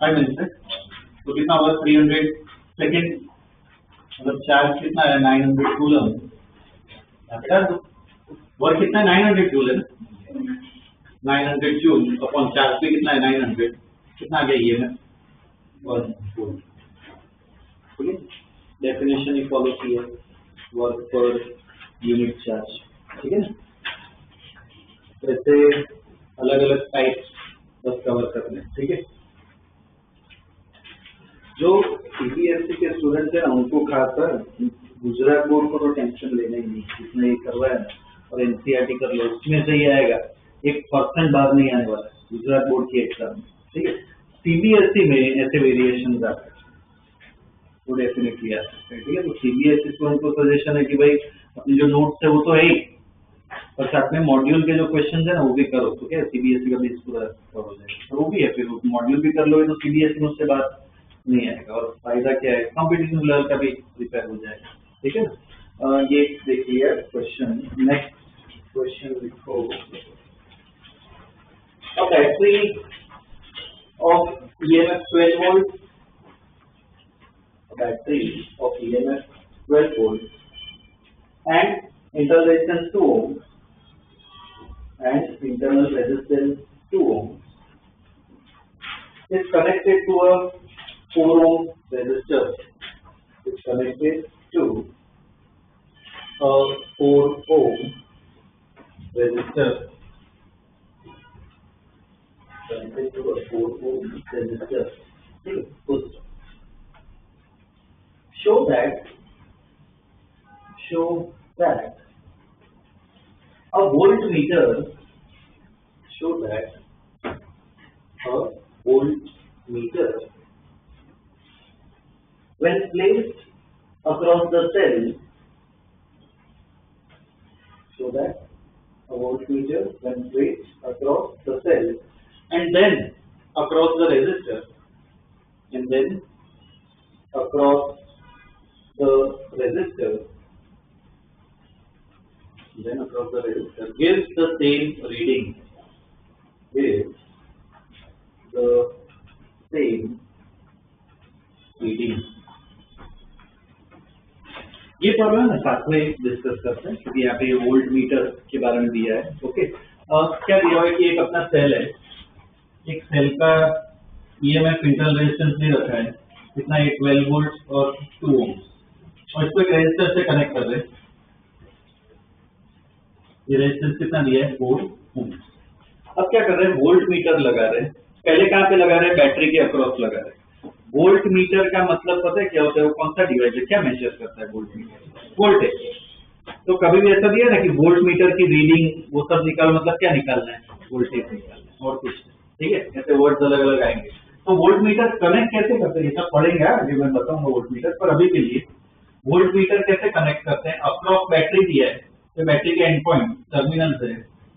5 मिनट है तो कितना होगा 300 सेकेंड, मतलब चार्ज कितना है 900 कूलम। वर्क कितना है 900 जूल है ना, 900 जूल अपॉन चार्ज भी कितना है 900, कितना आ गया ये है 1 जूल। ठीक है, डेफिनेशन ही फॉलो किया, वर्क पर यूनिट चार्ज। ठीक है ना, ऐसे अलग अलग टाइप्स बस कवर करने। ठीक है, जो सीबीएसई के स्टूडेंट है ना उनको खासकर गुजरात बोर्ड को तो टेंशन लेना ही नहीं, जिसने ये करवाया है और एनसीईआरटी कर लो उसमें से ही आएगा, 1% बाहर नहीं आने वाला है गुजरात बोर्ड की एग्जाम में। ठीक है, सीबीएसई में ऐसे वेरिएशन आते हैं, वो डेफिनेटली आ सकते हैं। ठीक है, तो सीबीएसई स्टूडेंट को सजेशन है कि भाई अपने जो नोट्स है वो तो है ही, और साथ में मॉड्यूल के जो क्वेश्चन है ना वो भी करो, तो क्या सीबीएसई का बेस पूरा कवर हो जाएगा, तो वो भी है, फिर मॉड्यूल भी कर लोगे तो सीबीएसई में उससे बात नहीं आएगा, और फायदा क्या है कॉम्पिटिटिव लेवल का भी प्रिपेयर हो जाएगा। ठीक है ना, ये देखिए क्वेश्चन, नेक्स्ट क्वेश्चन लिखो, a battery of EMF 12 volt, battery of EMF 12 volt and internal resistance 2 ohm and internal resistance 2 ohm is connected to a 4 ohm resistor, is connected to a 4 ohm resistor, connected to a 4 ohm resistor. Show that a voltmeter, show that a voltmeter when placed across the cell, show that a voltmeter when placed across the cell and then across the resistor, and then across the resistor, then across the resistor gives the same reading, gives the same reading. ये problem है साथ में discuss करते हैं, क्योंकि यहाँ पे volt meter के बारे में दिया है। ओके, क्या दिया हुआ है कि एक अपना सेल है, एक सेल का ईएमएफ इंटरनल रेजिस्टेंस दे रखा है, कितना है 12 वोल्ट और 2 ओम, और इसको एक रेजिस्टर से कनेक्ट कर रहे हैं, ये रेजिस्टेंस कितना दिया है 4 ओम। अब क्या कर रहे हैं, वोल्ट मीटर लगा रहे हैं, पहले कहाँ पे लगा रहे हैं, बैटरी के अक्रॉस लगा रहे हैं। वोल्ट मीटर का मतलब पता है क्या होता है, वो कौन सा डिवाइस है, क्या मेजर करता है वोल्ट मीटर, वोल्टेज। तो कभी भी ऐसा दिया ना कि वोल्ट मीटर की रीडिंग वो सब निकाल, मतलब क्या निकालना है, वोल्टेज निकालना है और कुछ नहीं। ठीक है, ऐसे वर्ड्स अलग अलग आएंगे। तो वोल्ट मीटर कनेक्ट कैसे करते हैं, ये सब पढ़ेंगे अभी मैं बताऊंगा वोल्ट मीटर, पर अभी के लिए वोल्ट मीटर कैसे कनेक्ट करते हैं, अक्रॉस बैटरी दिया है तो बैटरी के एंड पॉइंट टर्मिनल से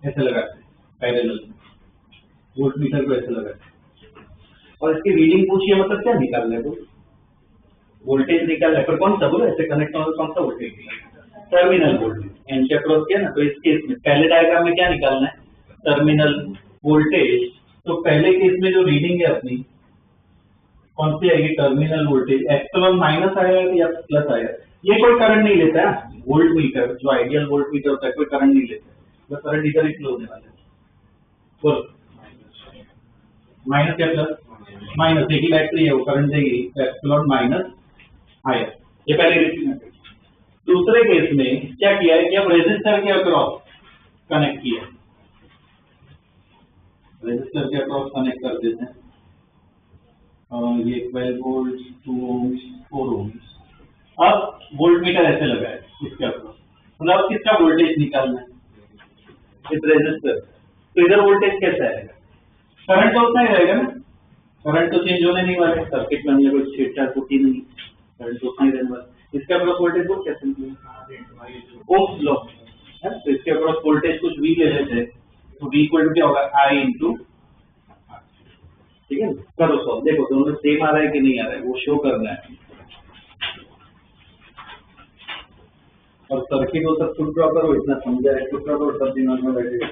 ऐसे लगाते हैं पैरेलल में, वोल्ट मीटर को ऐसे लगाते हैं और इसकी रीडिंग पूछिए, मतलब क्या निकालना है, वोल्टेज निकालना है, पर कौन सा बोलो ऐसे कनेक्ट होना, कौन सा वोल्टेज निकालना, टर्मिनल वोल्टेज, एंड के अक्रॉस किया ना, तो इस केस में पहले डायग्राम में क्या निकालना है, टर्मिनल वोल्टेज। तो पहले केस में जो रीडिंग है अपनी कौन सी आएगी, टर्मिनल वोल्टेज, एप्सिलॉन माइनस आया या प्लस आया, ये कोई करंट नहीं लेता है वोल्ट मीटर, जो आइडियल वोल्ट मीटर होता है कोई करंट नहीं लेता है, बस करंट इधर ही फ्लो होने वाला है, बोलो माइनस या प्लस, माइनस, एक ही बैटरी है वो करंट देगी, एप्सिलॉन माइनस आया, ये पहले रीडिंग। दूसरे केस में क्या किया है कि अब रेजिस्टर के अक्रॉस कनेक्ट किया, रेजिस्टर के अक्रॉस कनेक्ट कर देते हैं। ये 12 वोल्ट, 2 ohms, 4 ohms। अब वोल्ट मीटर ऐसे लगा है इसके अक्रॉस, मतलब कितना वोल्टेज निकालना है इस रेजिस्टर। तो इधर वोल्टेज कैसा आएगा? करंट तो उतना ही रहेगा ना, करंट तो चेंज होने नहीं वाला, सर्किट में हमने कोई छेड़छाड़ होती नहीं, करंट तो उतना ही रहने वाला। इसके अक्रॉस वोल्टेज वो कैसे निकलेगा? ओह्म्स लॉ है। तो इसके अक्रॉस वोल्टेज कुछ V ले लेते हैं, तो V इक्वल टू क्या होगा? I इंटू, ठीक है। करो सॉल्व, देखो दोनों सेम आ रहा है कि नहीं आ रहा है, वो शो करना है। और सर्किट हो सब खुद ड्रॉ करो, इतना समझा है खुद ड्रॉ करो, सब दिमाग में बैठेगा।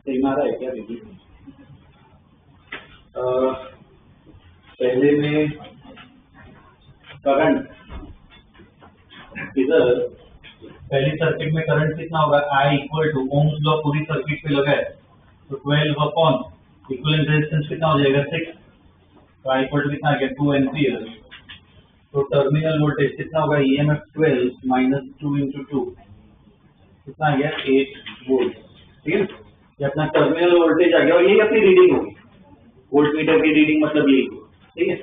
सही मारा है क्या दीदी? पहले में करंट, इधर पहली सर्किट में करंट कितना होगा? I equal to Ohm's law पूरी सर्किट पे लगा है, तो 12 अपॉन इक्विवेलेंट रेजिस्टेंस कितना हो जाएगा? 6। तो I इक्वल टू कितना आ गया? 2 एम्पियर। तो टर्मिनल वोल्टेज कितना होगा? EMF 12 माइनस 2 इंटू 2 कितना आ गया? 8 वोल्ट। ठीक है, ये अपना टर्मिनल वोल्टेज आ गया और यही अपनी रीडिंग होगी, वोल्ट मीटर की रीडिंग मतलब यही होगी। ठीक है,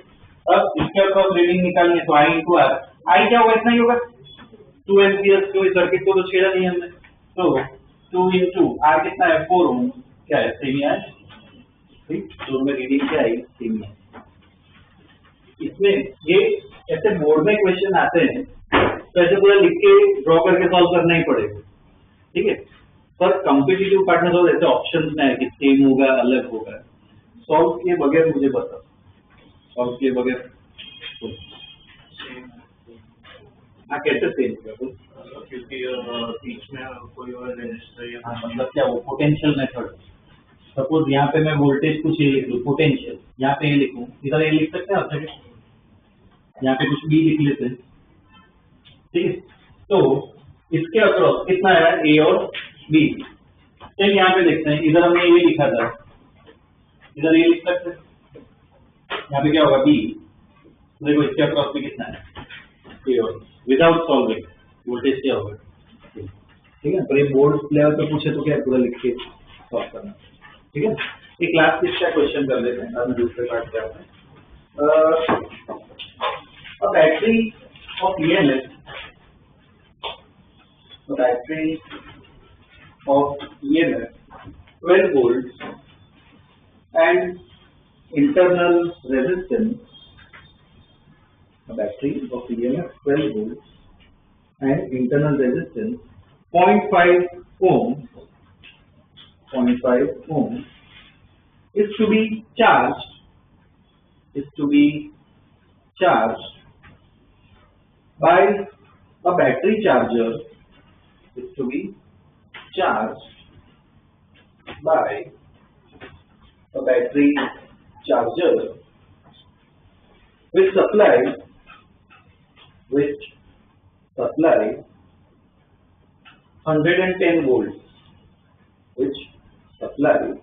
अब इसके अक्रॉस रीडिंग निकालनी है, तो I इंटू आर, आई क्या होगा? इतना ही होगा, 2 एम्पियर। कोई सर्किट को तो छेड़ा नहीं हमने, तो 2 इंटू आर कितना है? 4 ओम। क्या है? सेम है। ठीक, तो में रीडिंग क्या आई? सेम है। इसमें ये ऐसे बोर्ड में क्वेश्चन आते हैं तो ऐसे पूरा लिख के ड्रॉ करके सॉल्व करना ही पड़ेगा। ठीक है, पर कॉम्पिटिटिव पार्ट में तो ऐसे ऑप्शंस में है कि सेम होगा, अलग होगा। सॉल्व किए बगैर मुझे बताओ, सॉल्व किए बगैर हाँ कैसे सेम होगा? क्योंकि बीच में कोई और रजिस्टर, हाँ मतलब क्या, वो पोटेंशियल मेथड। सपोज यहाँ पे मैं वोल्टेज कुछ ये लिख लूँ, पोटेंशियल यहाँ पे ये लिखूँ, इधर ये लिख सकते हैं आप, यहाँ पे कुछ बी लिख लेते हैं। ठीक है, तो इसके अक्रॉस कितना है? ए और बी। चलिए यहाँ पे देखते हैं, इधर हमने ये लिखा था, इधर ये लिख सकते हैं, यहाँ पे क्या होगा? बी। देखो इसके अक्रॉस में कितना है? ए और, विदाउट सॉल्विंग वोल्टेज क्या होगा? ठीक है, पर ये बोर्ड लेवल पे पूछे तो क्या पूरा लिख के सॉल्व करना। ठीक है। एक लास्ट इसका क्वेश्चन कर लेते हैं, अब हम दूसरे पार्ट पे आते हैं। A battery of EMF, a battery of EMF 12 volts and internal resistance, a battery of EMF 12 volts and internal resistance 0.5 ohms, 0.5 ohms is to be charged by a battery charger, is to be charged by a battery charger which supplies 110 volts, which supplies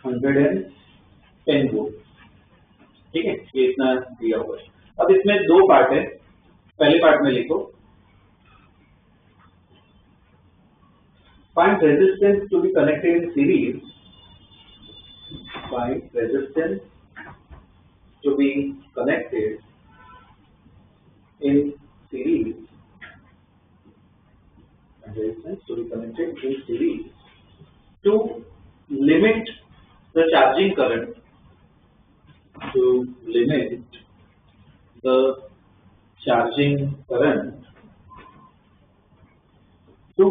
110 volts। ठीक है, ये इतना दिया हुआ है। अब इसमें दो पार्ट है, पहले पार्ट में लिखो find resistance to be connected in series, find resistance to be connected in series, resistance to be connected in series to limit the charging current, to limit the charging current to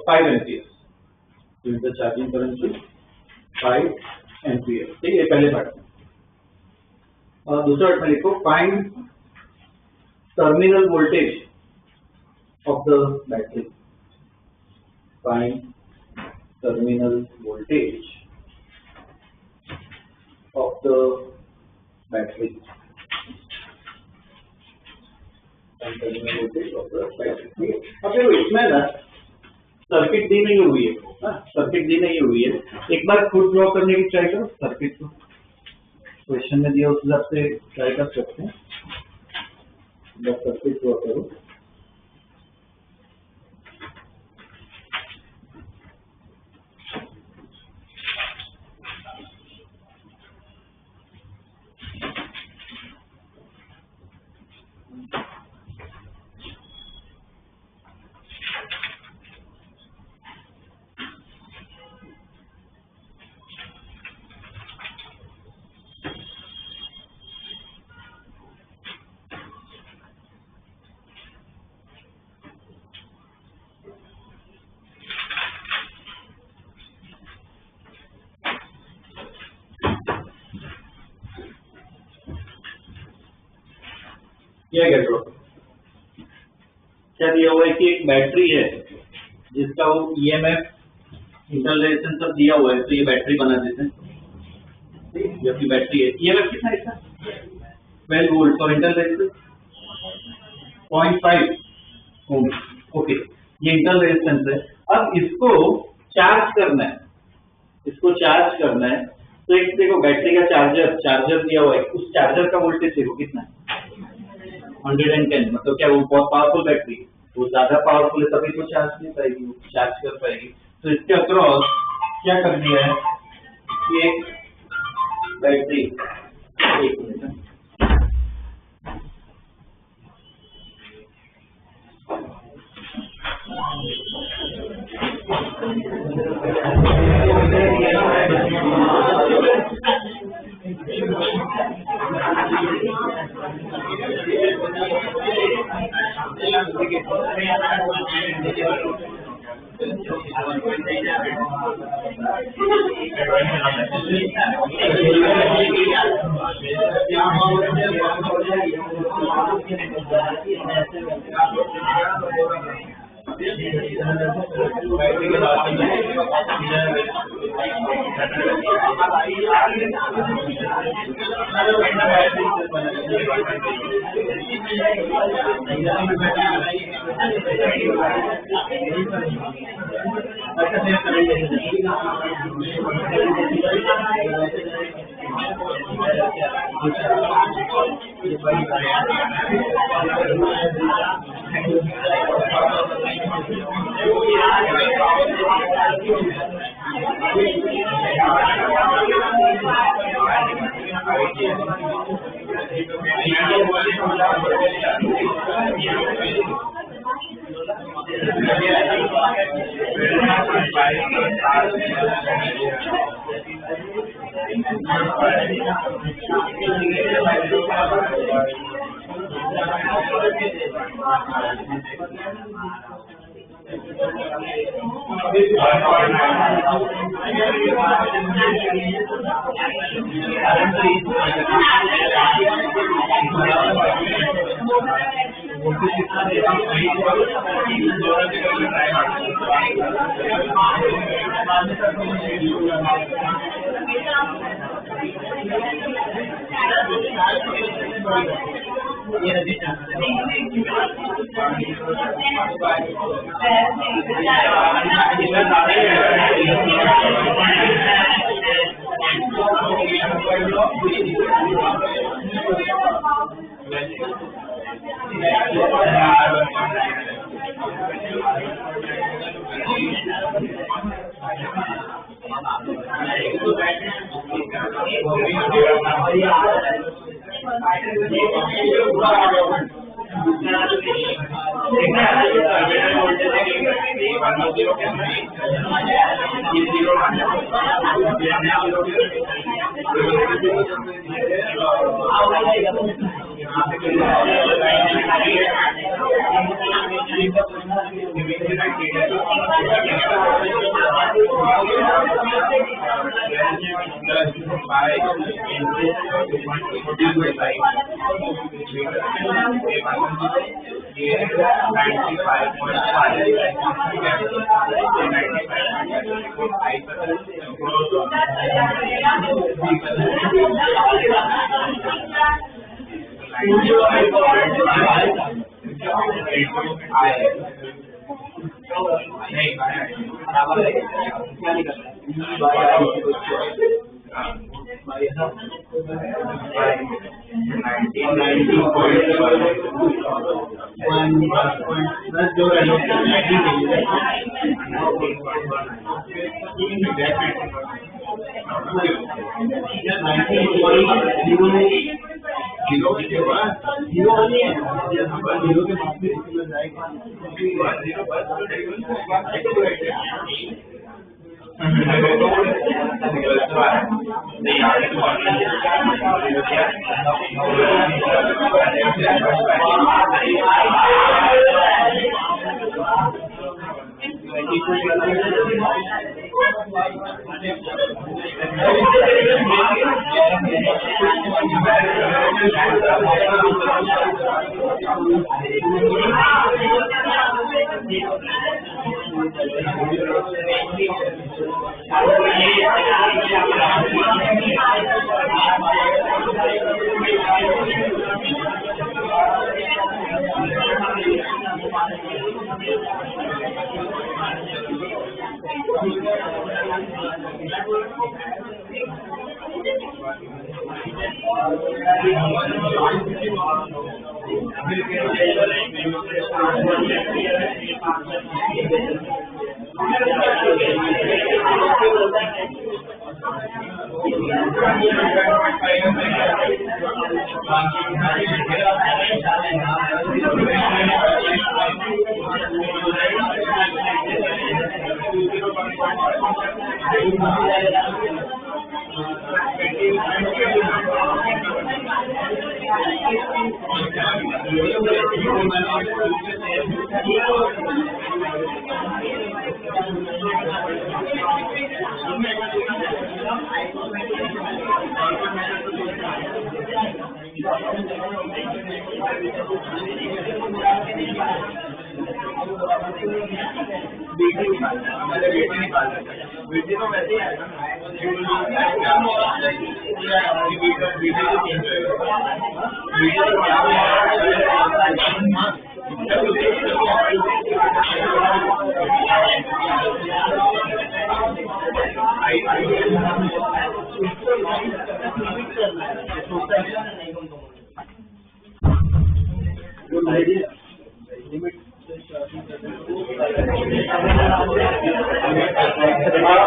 5 amperes, limit the charging current to 5 amperes। ठीक है, पहले part में। और दूसरा part में लिखो find terminal voltage of the battery, find terminal voltage of the battery, terminal voltage of the battery. अब देखो इसमें ना सर्किट दी नहीं हुई है, सर्किट दी नहीं हुई है, एक बार खुद ड्रॉ करने की ट्राई करो सर्किट को, क्वेश्चन में दिया उस हिसाब से ट्राई कर सकते हैं, बस सर्किट ड्रॉ करो। क्या दिया हुआ है कि एक बैटरी है जिसका वो ईएमएफ इंटरनल रेजिस्टेंस सब दिया हुआ है, तो ये बैटरी बना देते हैं, जबकि बैटरी है ईएमएफ कितना है इसका 12 वोल्ट और इंटरनल रेजिस्टेंस 0.5 ओम। ओके, ये इंटरनल रेजिस्टेंस है। अब इसको चार्ज करना है, तो एक देखो बैटरी का चार्जर दिया हुआ है, उस चार्जर का वोल्टेज देखो कितना है 110, मतलब क्या वो बहुत पावरफुल बैटरी है, वो ज्यादा पावरफुल है तभी तो चार्ज नहीं पाएगी, वो चार्ज कर पाएगी। तो इसके अक्रॉस क्या कर दिया है कि एक बैटरी, एक मिनट,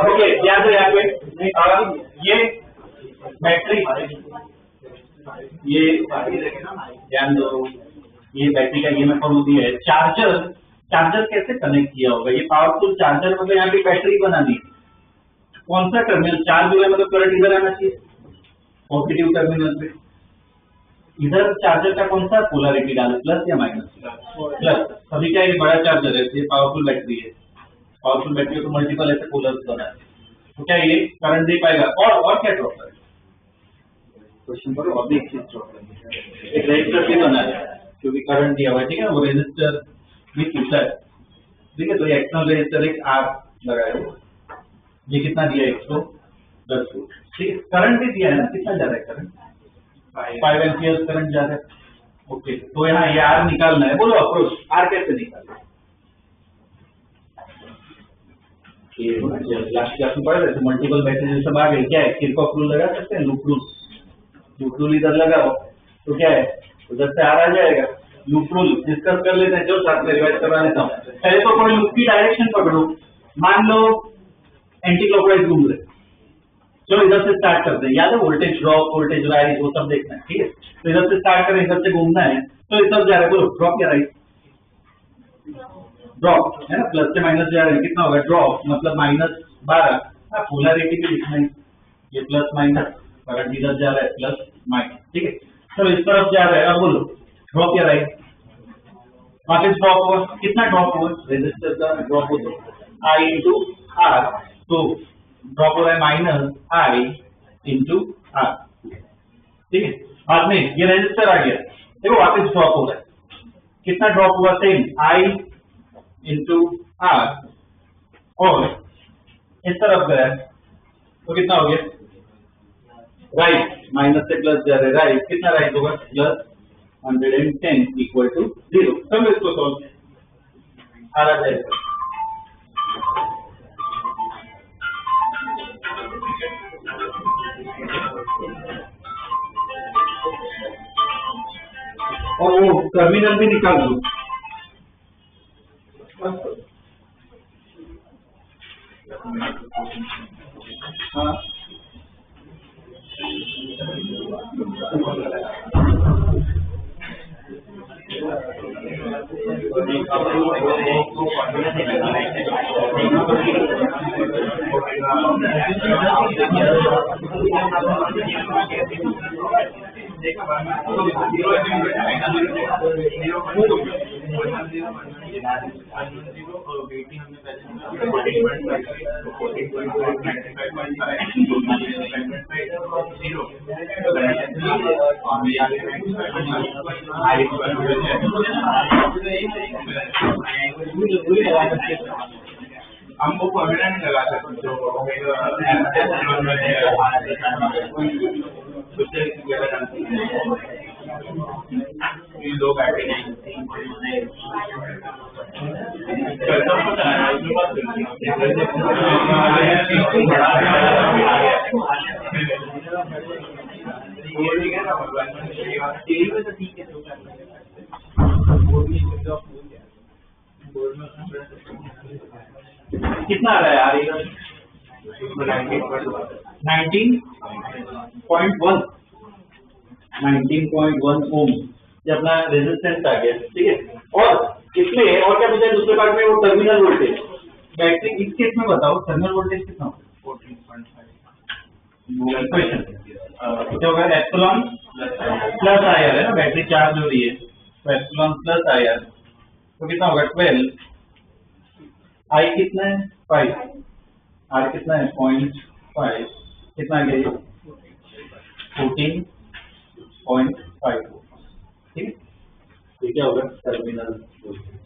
ओके, याद है यहाँ पे ये बैटरी, ये ध्यान दो, ये बैटरी का EMF और होती है। चार्जर कैसे कनेक्ट किया होगा? ये पावरफुल चार्जर मतलब यहाँ पे बैटरी बना दी। कौन सा टर्मिनल चार्ज हुआ मतलब करंट इधर आना चाहिए, पॉजिटिव टर्मिनल पे। इधर चार्जर का कौन सा पोलैरिटी डाले, प्लस या माइनस? प्लस। अभी क्या ये बड़ा चार्जर है, ये पावरफुल बैटरी है। पावरफुल बैटरी को मल्टीपल ऐसे पोलर्स बना है, तो क्या ये करंट दे पाएगा? और क्या ड्रॉप करेगा? क्वेश्चन पर और भी एक चीज ड्रॉप करेंगे, एक रेजिस्टर भी बना है क्योंकि करंट दिया हुआ है, ठीक है। वो रेजिस्टर भी पूछा है, ठीक है। तो ये एक्सटर्नल रेजिस्टर एक R लगाया हुआ, ये कितना दिया है? 110 वोल्ट, ठीक है। करंट भी दिया है ना, कितना जा रहा है करंट? 5 एम्पियर करंट जा रहा है। ओके, तो यहाँ ये R निकालना है। बोलो अप्रोच, R कैसे निकालना है? लास्ट क्लास में पढ़ रहे थे, मल्टीपल बैटरी सब आ गई। क्या है? किरचॉफ रूल लगा सकते हैं, लूप रूल इधर लगाओ तो क्या है, उधर से R आ जाएगा। लूप रूल डिस्कस कर लेते हैं, जो साथ में रिवाइज करवा लेता हूँ। पहले तो कोई लूप की डायरेक्शन पकड़ो, मान लो एंटी क्लॉकवाइज घूम रहे, चलो इधर से स्टार्ट करते हैं। याद है वोल्टेज ड्रॉप, वोल्टेज राइज, वो सब देखना है, ठीक है। तो इधर से स्टार्ट करें, इधर से घूमना है, तो इधर जा रहा है, बोलो ड्रॉप या राइज? ड्रॉप है ना, प्लस से माइनस जा रहे हैं, कितना होगा? ड्रॉप मतलब -12। पोलैरिटी भी लिखना है, ये प्लस माइनस, करंट इधर जा रहा है प्लस माइनस, ठीक है। चलो इस तरफ जा रहा है, अब बोलो ड्रॉप या राइज? वापस ड्रॉप हुआ, कितना ड्रॉप हुआ? रेजिस्टर का ड्रॉप हो तो I इंटू R, तो ड्रॉप हो रहा है -I इंटू R, ठीक है। बाद में ये रेजिस्टर आ गया, देखो वापस ड्रॉप हो रहा है, कितना ड्रॉप हुआ? सेम I इंटू R, और इस तरफ गया तो कितना हो गया? राइट, माइनस से प्लस जा रहा है, राइट कितना राइट होगा? Plus 110 equal to 0। चलो इसको सॉल्व आ जाएगा। और वो टर्मिनल भी निकाल दो। हाँ, हमको फॉर्मूला नहीं लगा सकते, दो बैटरी कितना आ रहा है यार? 19.1 ओम, ये अपना रेजिस्टेंस आ गया, ठीक है। और इसमें और क्या बचा है दूसरे पार्ट में? वो टर्मिनल वोल्टेज। बैटरी इस केस में बताओ टर्मिनल वोल्टेज कितना होगा? 14.5 क्या होगा? एप्सिलॉन प्लस IR है ना, बैटरी चार्ज हो रही है, तो एप्सिलॉन प्लस IR, तो कितना होगा? 12। I कितना है? 5। R कितना है? 0.5। कितना आ गया? 14.5, ठीक है। तो क्या होगा? Terminal voltage.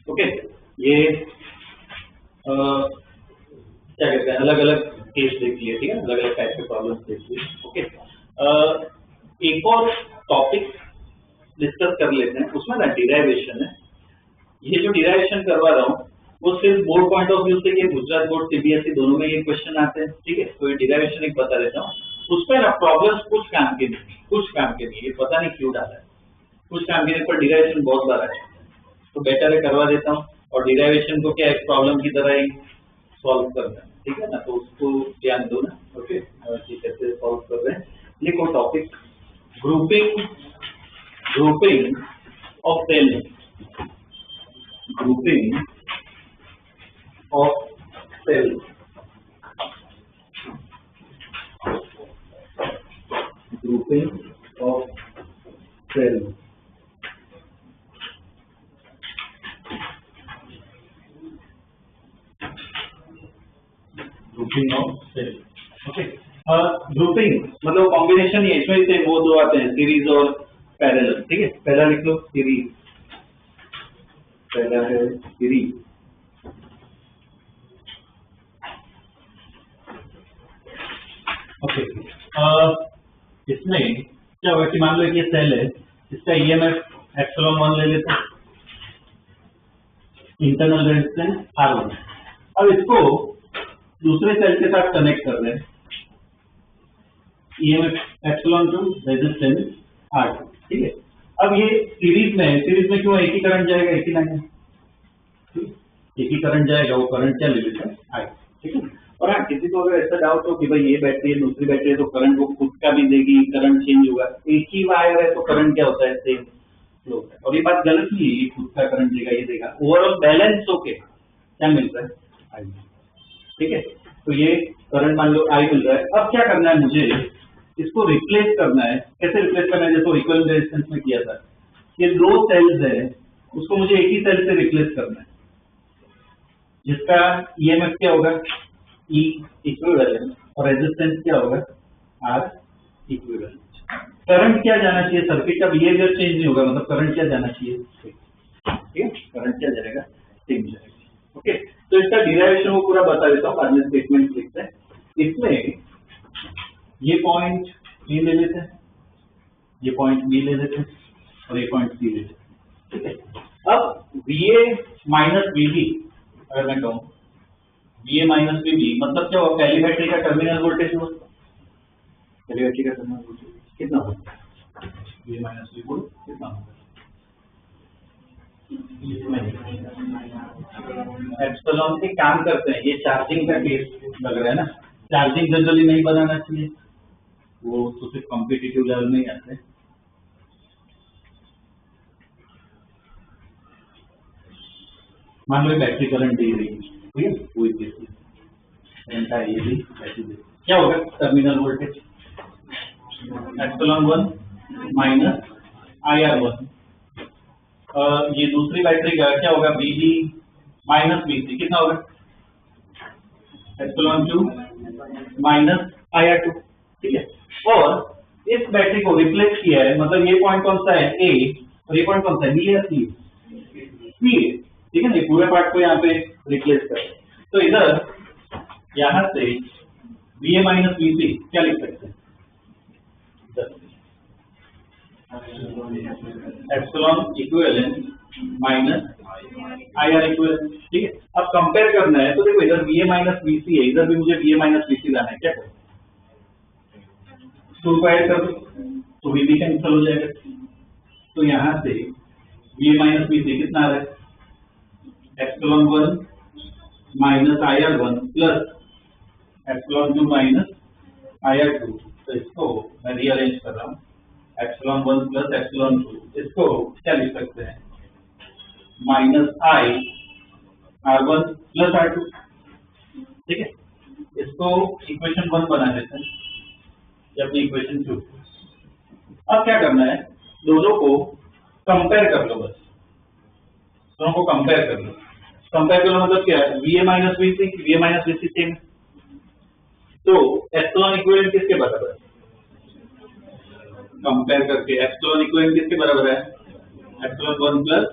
ओके, ये क्या कहते हैं, अलग अलग केस देख लिए, ठीक है, अलग अलग टाइप के प्रॉब्लम्स देख लिए। ओके, एक और टॉपिक डिस्कस कर लेते हैं, उसमें ना डिराइवेशन है। ये जो डिराइवेशन करवा रहा हूँ वो सिर्फ बोर्ड पॉइंट ऑफ व्यू से, ये गुजरात बोर्ड सीबीएसई दोनों में ये क्वेश्चन आते हैं, ठीक है। तो ये डिराइवेशन एक बता देता हूँ, उसमें ना प्रॉब्लम्स कुछ काम के नहीं, कुछ काम के नहीं, ये पता नहीं क्यों डाला है, कुछ काम के नहीं, पर डिराइवेशन बहुत बार है, तो बेटर है करवा देता हूँ। और डिराइवेशन को क्या एक प्रॉब्लम की तरह ही सॉल्व करना है, ठीक है ना, तो उसको ध्यान दो ना। ओके, कैसे सॉल्व कर रहे हैं, लिखो topic grouping, grouping of cell, grouping of cell, grouping of cell, grouping of cell, okay। Grouping मतलब कॉम्बिनेशन ही है, इसमें से वो दो आते हैं, सीरीज और पैरेलल, ठीक है। पहला लिख लो सीरीज, पहला है सीरीज, ओके। इसमें क्या होगा कि मान लो ये सेल है, इसका ईएमएफ एप्सिलॉन 1 ले लेते हैं, इंटरनल रेजिस्टेंस R1। अब इसको दूसरे सेल के साथ कनेक्ट कर रहे हैं, ईएमएफ एप्सिलॉन 2 रेजिस्टेंस R2, ठीक है। अब ये सीरीज में है, सीरीज में क्यों, एक ही करंट जाएगा, एक ही लाइन है, एक ही करंट जाएगा, वो करंट क्या ले लेता है I, ठीक है। और हाँ, किसी को अगर ऐसा डाउट हो कि भाई ये बैटरी है दूसरी बैटरी है तो करंट वो खुद का भी देगी, करंट चेंज होगा, एक ही वायर है तो करंट क्या होता है, सेम फ्लो होता है। और ये बात गलत नहीं है, ये खुद का करंट देगा, ये देगा, ओवरऑल बैलेंस होके क्या मिलता है I, ठीक है। तो ये करंट मान लो I मिल रहा है। अब क्या करना है, मुझे इसको रिप्लेस करना है। कैसे रिप्लेस करना है, जैसे इक्विवेलेंट रेजिस्टेंस में किया था, ये दो सेल्स है, उसको मुझे एक ही सेल से रिप्लेस करना है, जिसका ईएमएफ क्या होगा E इक्विवेलेंट और रेजिस्टेंस क्या होगा R इक्विवेलेंट। करंट क्या जाना चाहिए, सर्किट का बिहेवियर चेंज नहीं होगा, मतलब करंट क्या जाना चाहिए, ठीक है, करंट क्या जाएगा, सेम जाएगा, ओके। तो इसका डिराइवेशन वो पूरा बता देता हूँ, बाद में स्टेटमेंट लिखते हैं। इसमें ये पॉइंट ए ले लेते हैं, ये पॉइंट बी ले लेते हैं और ये पॉइंट सी ले लेते हैं, ठीक है। अब VA माइनस VB अगर मैं कहूँ, VA माइनस VB मतलब क्या होगा, पहली बैटरी का टर्मिनल वोल्टेज होगा, पहली बैटरी का टर्मिनल वोल्टेज कितना होगा, VA माइनस VB कितना होगा, एप्सिलॉन के काम करते हैं। ये चार्जिंग का केस लग रहा है ना, चार्जिंग जनरली नहीं बनाना चाहिए, वो तो सिर्फ कॉम्पिटिटिव लेवल में ही आते हैं। मान लो बैटरी करंट दे रही है, ठीक है, कोई करंट है, ये भी बैटरी दे, क्या होगा terminal voltage epsilon 1 minus IR1। ये दूसरी बैटरी का क्या होगा, VB माइनस VC कितना होगा, एप्सिलॉन 2 माइनस IR2, ठीक है। और इस बैटरी को रिप्लेस किया है, मतलब ये पॉइंट कौन सा है A और ये पॉइंट कौन सा है B या C, ठीक है ना, पूरे पार्ट को यहाँ पे रिप्लेस करें। तो इधर यहाँ से VA माइनस VC क्या लिख सकते हैं, epsilon equivalent minus IR equivalent, ठीक है। अब कंपेयर करना है, तो देखो इधर VA माइनस VC है, इधर भी मुझे VA माइनस VC लाना है, क्या करें, 2 को ऐड कर दो तो VB कैंसिल हो जाएगा। तो यहाँ से VA माइनस VC कितना आ रहा है, epsilon 1 minus IR1 plus epsilon 2 minus IR2। तो इसको मैं रीअरेंज कर रहा हूँ, एप्सिलॉन 1 प्लस एप्सिलॉन 2, इसको क्या लिख सकते हैं, minus I R1 plus R2, ठीक है। इसको इक्वेशन 1 बना देते हैं, या अपनी इक्वेशन 2। अब क्या करना है, दोनों को कंपेयर कर लो, बस दोनों को कंपेयर कर लो। कंपेयर करो मतलब क्या है, VA minus VC, VA minus VC same, तो एप्सिलॉन इक्विवेलेंट किसके बराबर है, कंपेयर करके एप्सिलॉन इक्विवेलेंट किसके बराबर है, epsilon 1 plus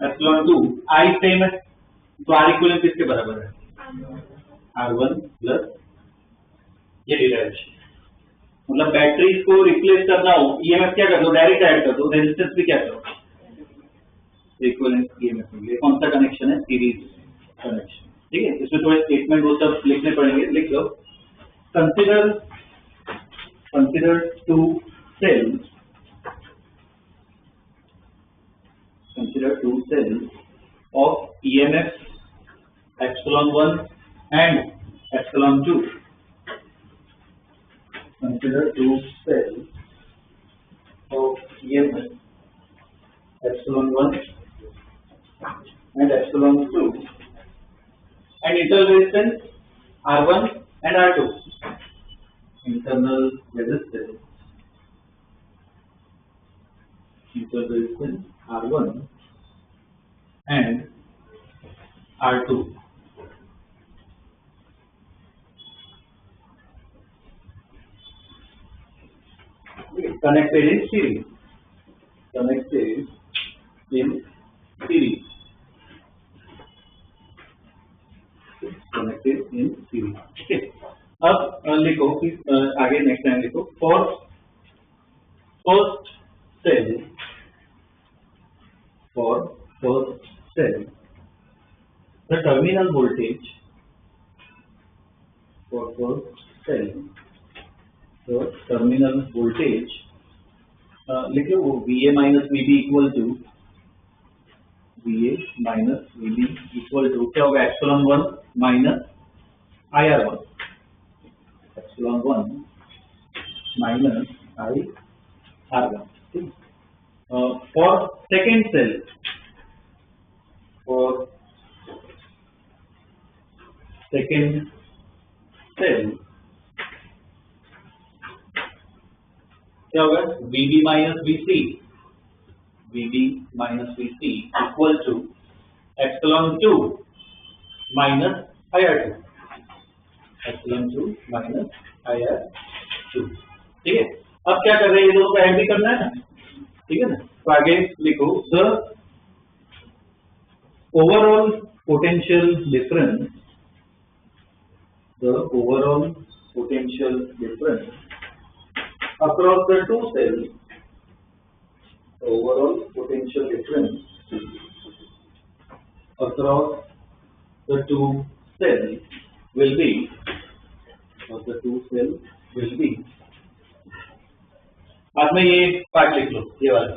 epsilon 2, I same है, तो R इक्विवेलेंट किसके बराबर है, R1 प्लस, ये डिराइवेशन, मतलब बैटरीज को रिप्लेस करना हो, ईएमएफ क्या कर दो, डायरेक्ट ऐड कर दो, रेजिस्टेंस भी क्या करो, इक्विवेलेंट ईएमएफ। ये कौन सा कनेक्शन है, सीरीज, कनेक्शन। ठीक है, इसमें थोड़े स्टेटमेंट वो सब लिखने पड़ेंगे, लिख लो। Consider two cells, of EMF epsilon 1 and epsilon 2. Consider two cells of EMF epsilon 1 and epsilon 2 and internal resistance R1 and R2. Internal resistance R1 and R2. Connected in series. Connected in series. Connected in series. Okay. अब लिखो, आगे next time लिखो। For first cell, the terminal voltage for first cell, the terminal voltage लिखो वो VA minus VB equal to क्या होगा, epsilon 1 minus IR1, epsilon 1 minus IR1. For second cell, क्या होगा, VB minus VC equal to epsilon 2 minus IR2, ठीक है। अब क्या कर रहे हैं, ये दोनों को ऐड भी करना है ना, ठीक है ना। तो आगे लिखो, the overall potential difference across the two cells, overall potential difference across the two cells will be, बाद में ये पार्ट लिख लो, ये वाला,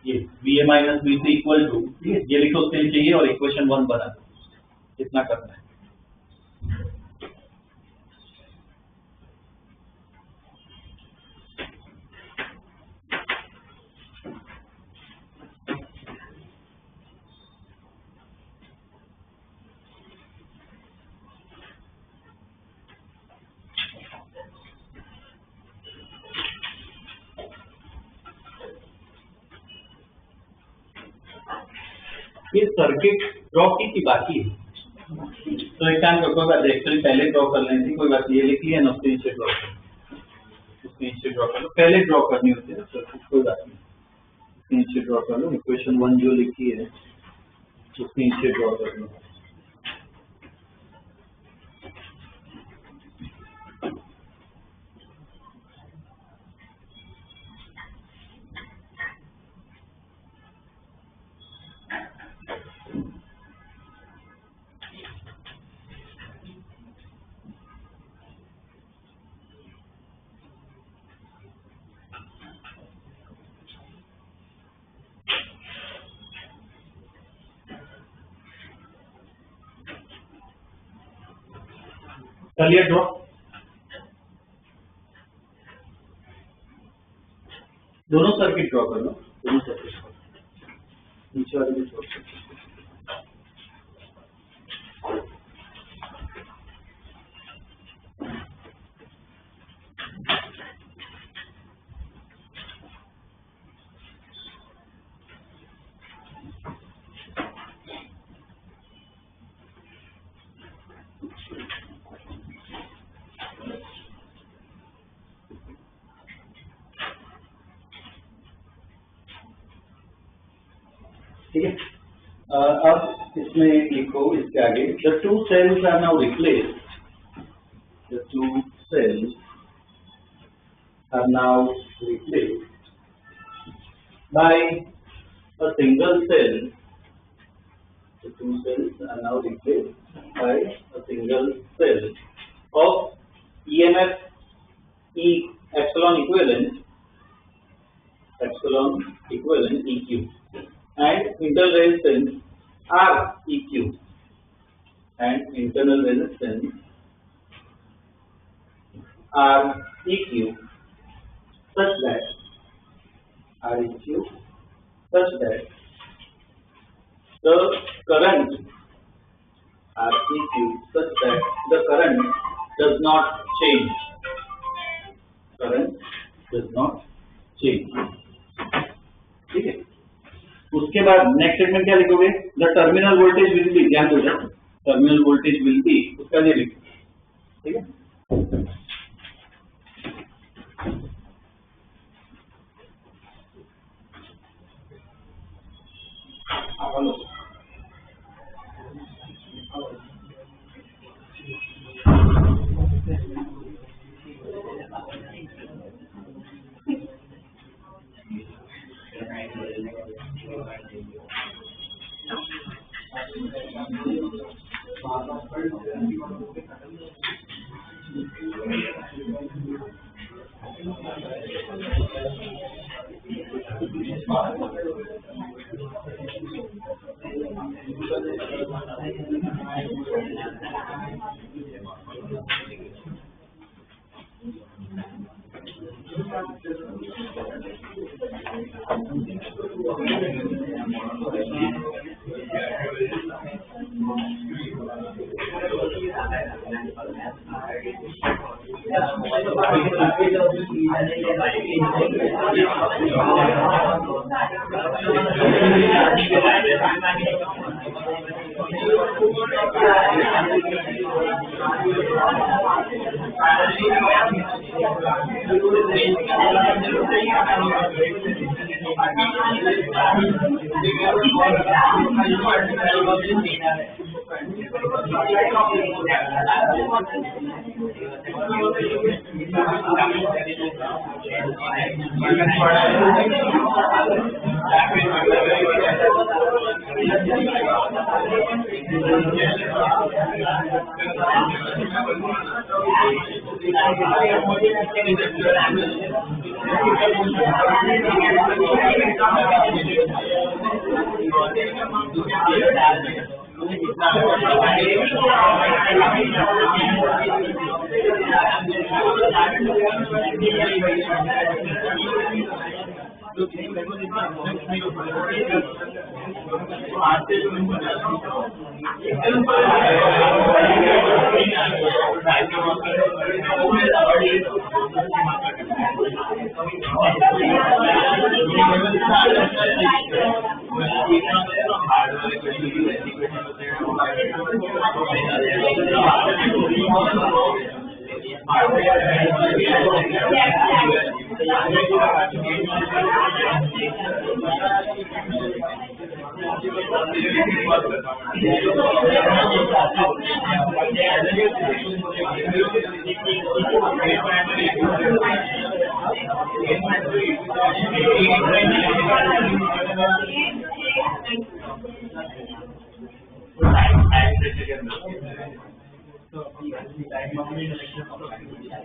ये VA minus VC equal to, ये लिखो उसके लिए चाहिए और इक्वेशन 1 बना, कितना करना है। ये सर्किट ड्रॉ की बाकी है, तो एक काम करो, एक्चुअली पहले ड्रॉ कर लेनी थी, कोई बात नहीं, ये लिख लिया ना, उसके नीचे ड्रॉ कर लो, पहले ड्रॉ करनी होती है सर्किट, कोई बात नहीं, उसके नीचे ड्रॉ कर लो, इक्वेशन 1 जो लिखी है उसके नीचे ड्रॉ कर लो। चलिए ड्रॉ, दोनों सर्किट ड्रॉ कर लो, दोनों सर्किट नीचे वाले भी ड्रॉ कर लो। ठीक है, अब इसमें लिखो, इसके आगे, the two cells are now replaced by a single cell The two cells are now replaced by a single cell of EMF E epsilon equivalent EQ and internal resistance R EQ and internal resistance R EQ such that the current REQ such that the current does not change. ठीक है. उसके बाद next statement क्या लिखोगे? The terminal voltage will be, ध्यान दो, terminal voltage will be, उसका ये लिखो. ठीक है.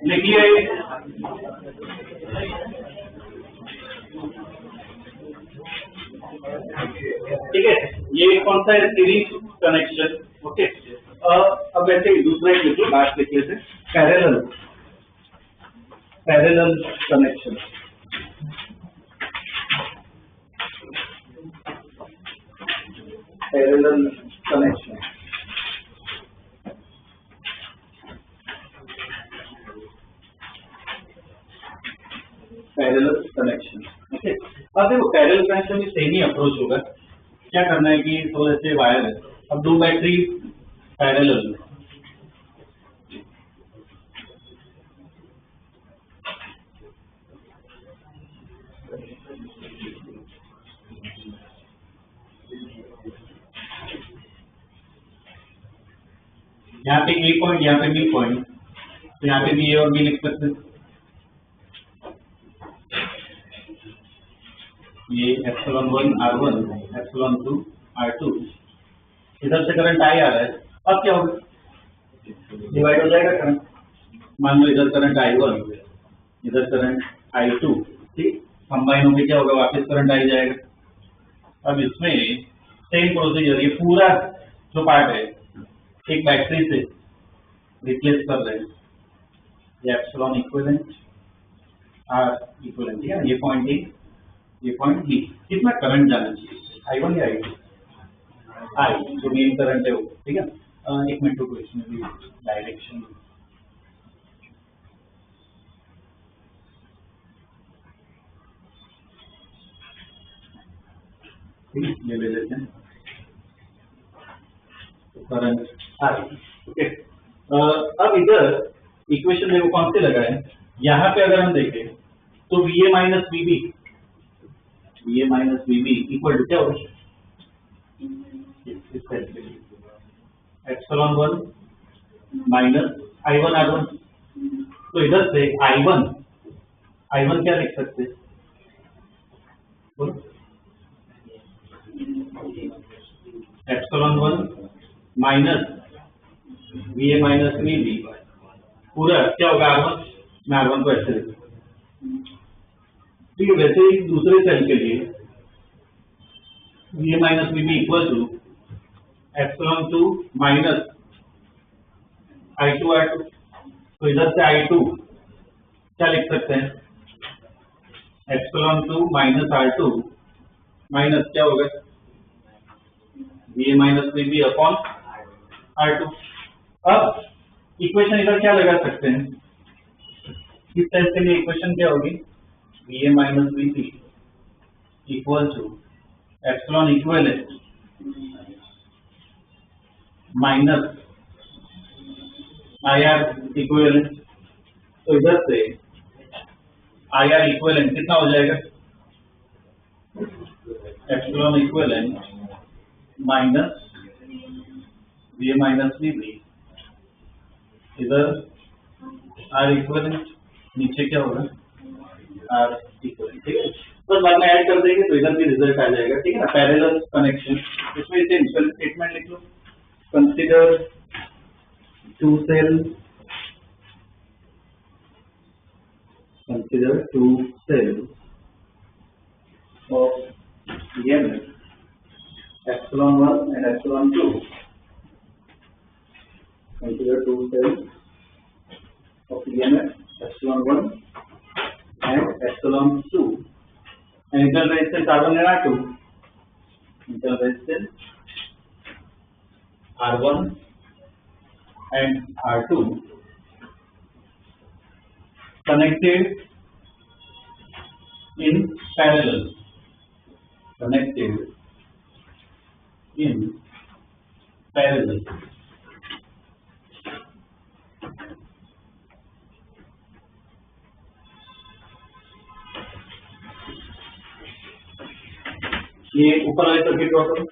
लिखिए ठीक है, ये कौन सा है? Series connection. ओके, अब वैसे दूसरा एक लिखिए, लास्ट लिखिए से parallel connection. Parallel connection. Parallel connection. Okay, अब देखो पैरेलल कनेक्शन में सेम ही अप्रोच होगा. क्या करना है कि तो ऐसे वायर है, अब 2 बैटरी पैरेलल. यहाँ पे ए पॉइंट, यहाँ पे बी पॉइंट, तो यहाँ पे भी ए और बी लिख सकते हैं. ये epsilon1 R1, epsilon2 R2, इधर से करंट आई आ रहा है, अब क्या होगा, डिवाइड हो जाएगा करंट। मान लो इधर करंट I1, इधर करंट I2, ठीक, कंबाइन होकर क्या होगा, वापस करंट आई जाएगा। अब इसमें सेम प्रोसीजर, ये पूरा जो पार्ट है एक बैटरी से रिप्लेस कर रहे हैं, ये एप्सिलॉन इक्विवेलेंट आर इक्विवेलेंट, ये पॉइंट ए, ये पॉइंट बी। कितना करंट जाना चाहिए, I1 या I2? आई, जो मेन करंट है वो, ठीक है। एक मिनट रुको, इसमें भी डायरेक्शन, ये ले लेते हैं, करंट आई, ओके। अब इधर इक्वेशन देखो कौन से लगा है, यहाँ पे अगर हम देखें तो VA minus VB equal to क्या होगा, एप्सिलॉन 1 माइनस I1 R1। तो इधर से I1 क्या लिख सकते हैं, epsilon 1 minus VA minus VB पूरा क्या होगा R1, मैं R1 को ऐसे लिखूँ, ठीक है। वैसे ही दूसरे सेल के लिए VA minus VB equal to epsilon 2 minus I2 R2। तो इधर से I2 क्या लिख सकते हैं, एप्सिलॉन 2 माइनस R2 माइनस क्या होगा, VA minus VB upon R2। अब इक्वेशन इधर क्या लगा सकते हैं, इस सेल के लिए इक्वेशन क्या होगी, VA minus VB equal to epsilon equivalent minus IR equivalent. तो इधर से IR इक्विवेलेंट कितना हो जाएगा, epsilon equivalent minus VA minus VB, इधर R इक्विवेलेंट, नीचे क्या होगा, R इक्विवेलेंट, ठीक है। बस बाद में ऐड कर देंगे तो इधर भी रिजल्ट आ जाएगा, ठीक है ना, पैरेलल कनेक्शन। इसमें इसे स्टेटमेंट लिख लो, consider two cell of EMF epsilon 1 and epsilon 2. Consider two cells of EMF epsilon 1 and epsilon 2. And internal resistance R1 and R2. Internal resistance R1 and R2 connected in parallel. ये ऊपर वाले circuit draw करो।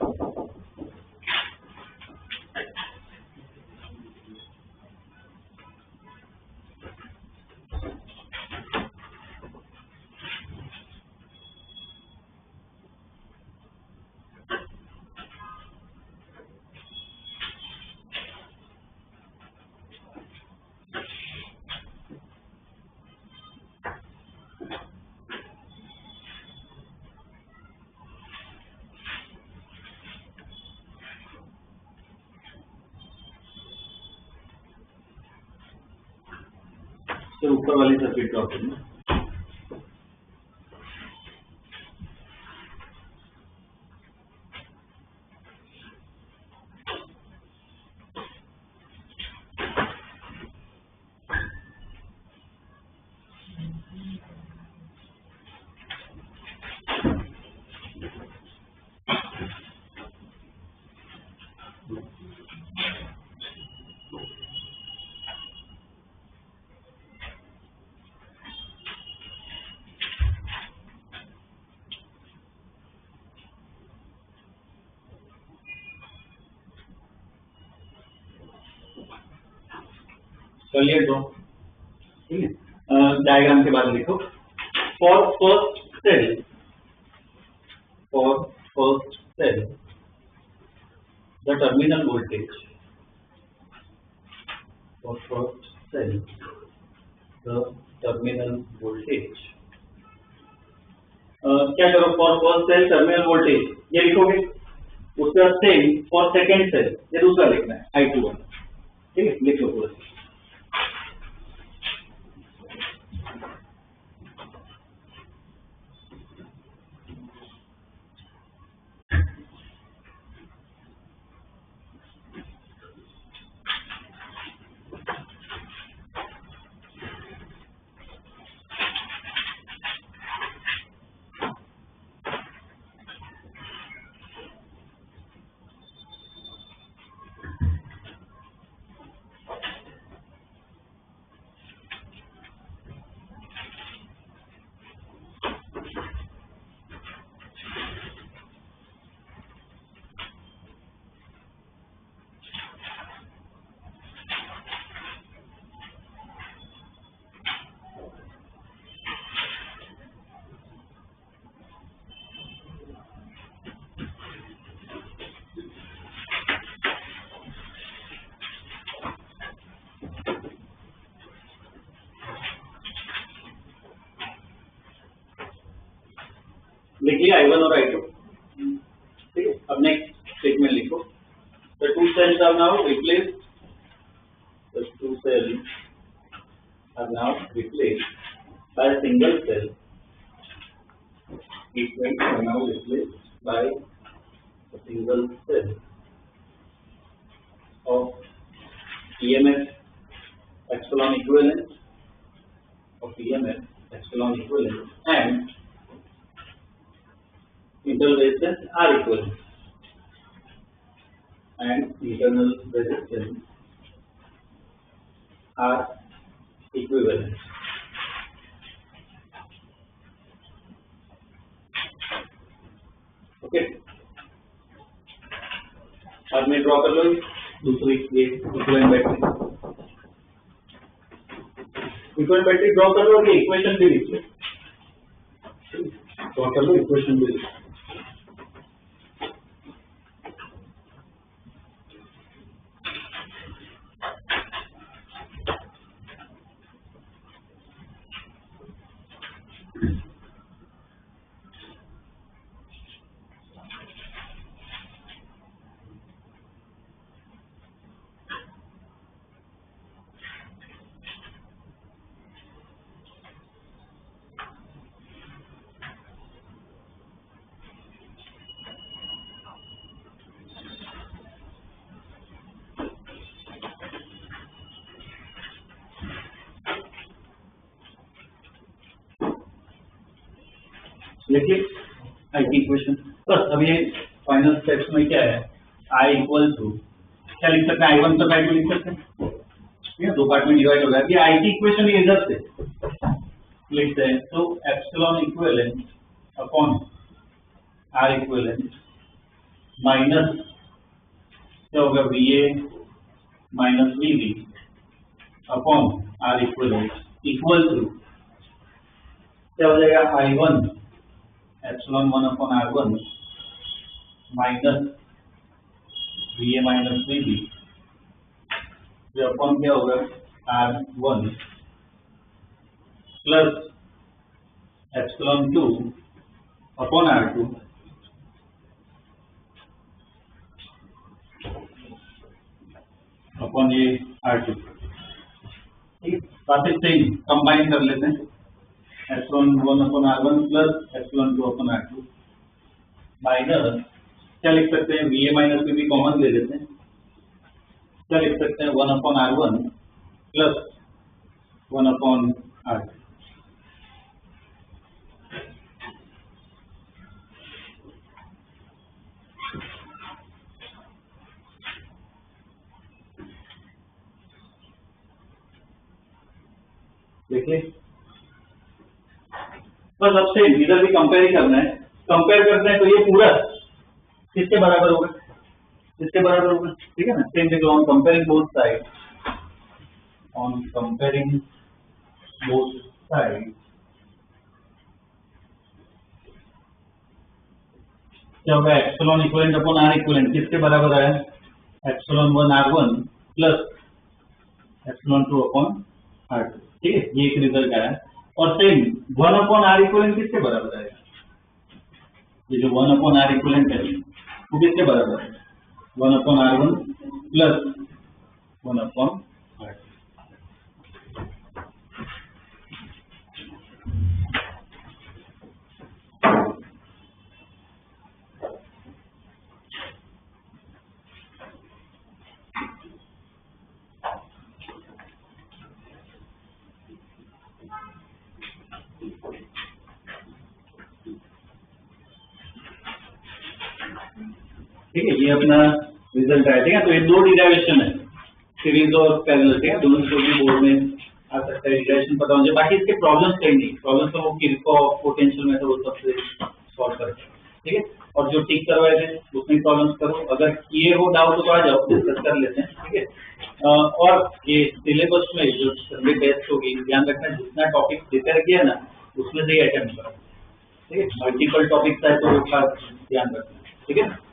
तो ऊपर वाली circuit draw करना। चलिए draw, ठीक है। डायग्राम के बाद लिखो, for first cell the terminal voltage for first cell, the terminal voltage, क्या करो for first cell terminal voltage ये लिखोगे, उसके बाद सेम फॉर सेकेंड सेल ये दूसरा लिखना है I21, ठीक है, लिख लो पूरा। लिख लिया I1 और I2, ठीक है। अब नेक्स्ट स्टेटमेंट लिखो, the two cells are now replaced, the two cells are now replaced by a single cell, equals are now replaced by a single cell of EMF epsilon equivalent, and internal resistance R equivalent, okay. अब मैं draw कर लो दूसरी ये equivalent battery draw कर लो, ये equation भी लिख लो, draw कर लो, इक्वेशन भी लिख लो। देखिए आई की इक्वेशन, बस अब ये फाइनल स्टेप्स में क्या है, I इक्वल टू क्या लिख सकते हैं, I1 तक I2 लिख सकते हैं, ठीक है, दो पार्ट में डिवाइड हो गया। ये I की इक्वेशन ये इधर से लिखते हैं, तो epsilon equivalent upon R equivalent minus क्या होगा VA minus VB upon R equivalent equal to क्या हो जाएगा, I1 epsilon 1 upon R1 minus VA minus VB, जो अपॉन क्या होगा R1 plus epsilon 2 upon R2 upon ये R2, ठीक है। बातें सेम कंबाइन कर लेते हैं, epsilon 1 upon R1 plus epsilon 2 upon R2 minus क्या लिख सकते हैं, VA माइनस VB कॉमन ले लेते हैं, क्या लिख सकते हैं 1 upon R1 plus 1 upon R2, देखिए बस अब से इधर भी कंपेयर ही करना है, कंपेयर करते हैं तो ये पूरा किसके बराबर होगा, किसके बराबर होगा, ठीक है ना। Same thing on comparing both side, on comparing both side क्या होगा, epsilon equivalent upon R equivalent किसके बराबर आया, epsilon 1 R1 plus epsilon 2 upon R2। ठीक है, ये एक रिजल्ट आया। और सेम 1 अपॉन R इक्वलेंट किसके बराबर आएगा? ये जो 1 अपॉन R इक्वलेंट है वो किसके बराबर है? 1 upon R1 plus 1 upon R2। ठीक है, ये अपना रिजल्ट आया। ठीक है, तो ये दो डिराइवेशन है, सीरीज और पैरेलल। ठीक है, दोनों को भी बोर्ड में आ सकता है, डिराइवेशन पता होना चाहिए। बाकी इसके प्रॉब्लम्स कहीं नहीं, प्रॉब्लम्स तो वो किरचॉफ पोटेंशियल मेथड वो सबसे सॉल्व करते हैं। ठीक है, और जो ठीक करवाए थे उसमें प्रॉब्लम्स करो, अगर किए हो डाउट तो आ जाओ, डिस्कस कर लेते हैं। ठीक है, और ये सिलेबस में जो संडे टेस्ट होगी, ध्यान रखना जितना टॉपिक प्रिपेयर किया ना उसमें से ही अटेम्प्ट करो। ठीक है, मल्टीपल टॉपिक्स है तो उसका ध्यान रखना। ठीक है,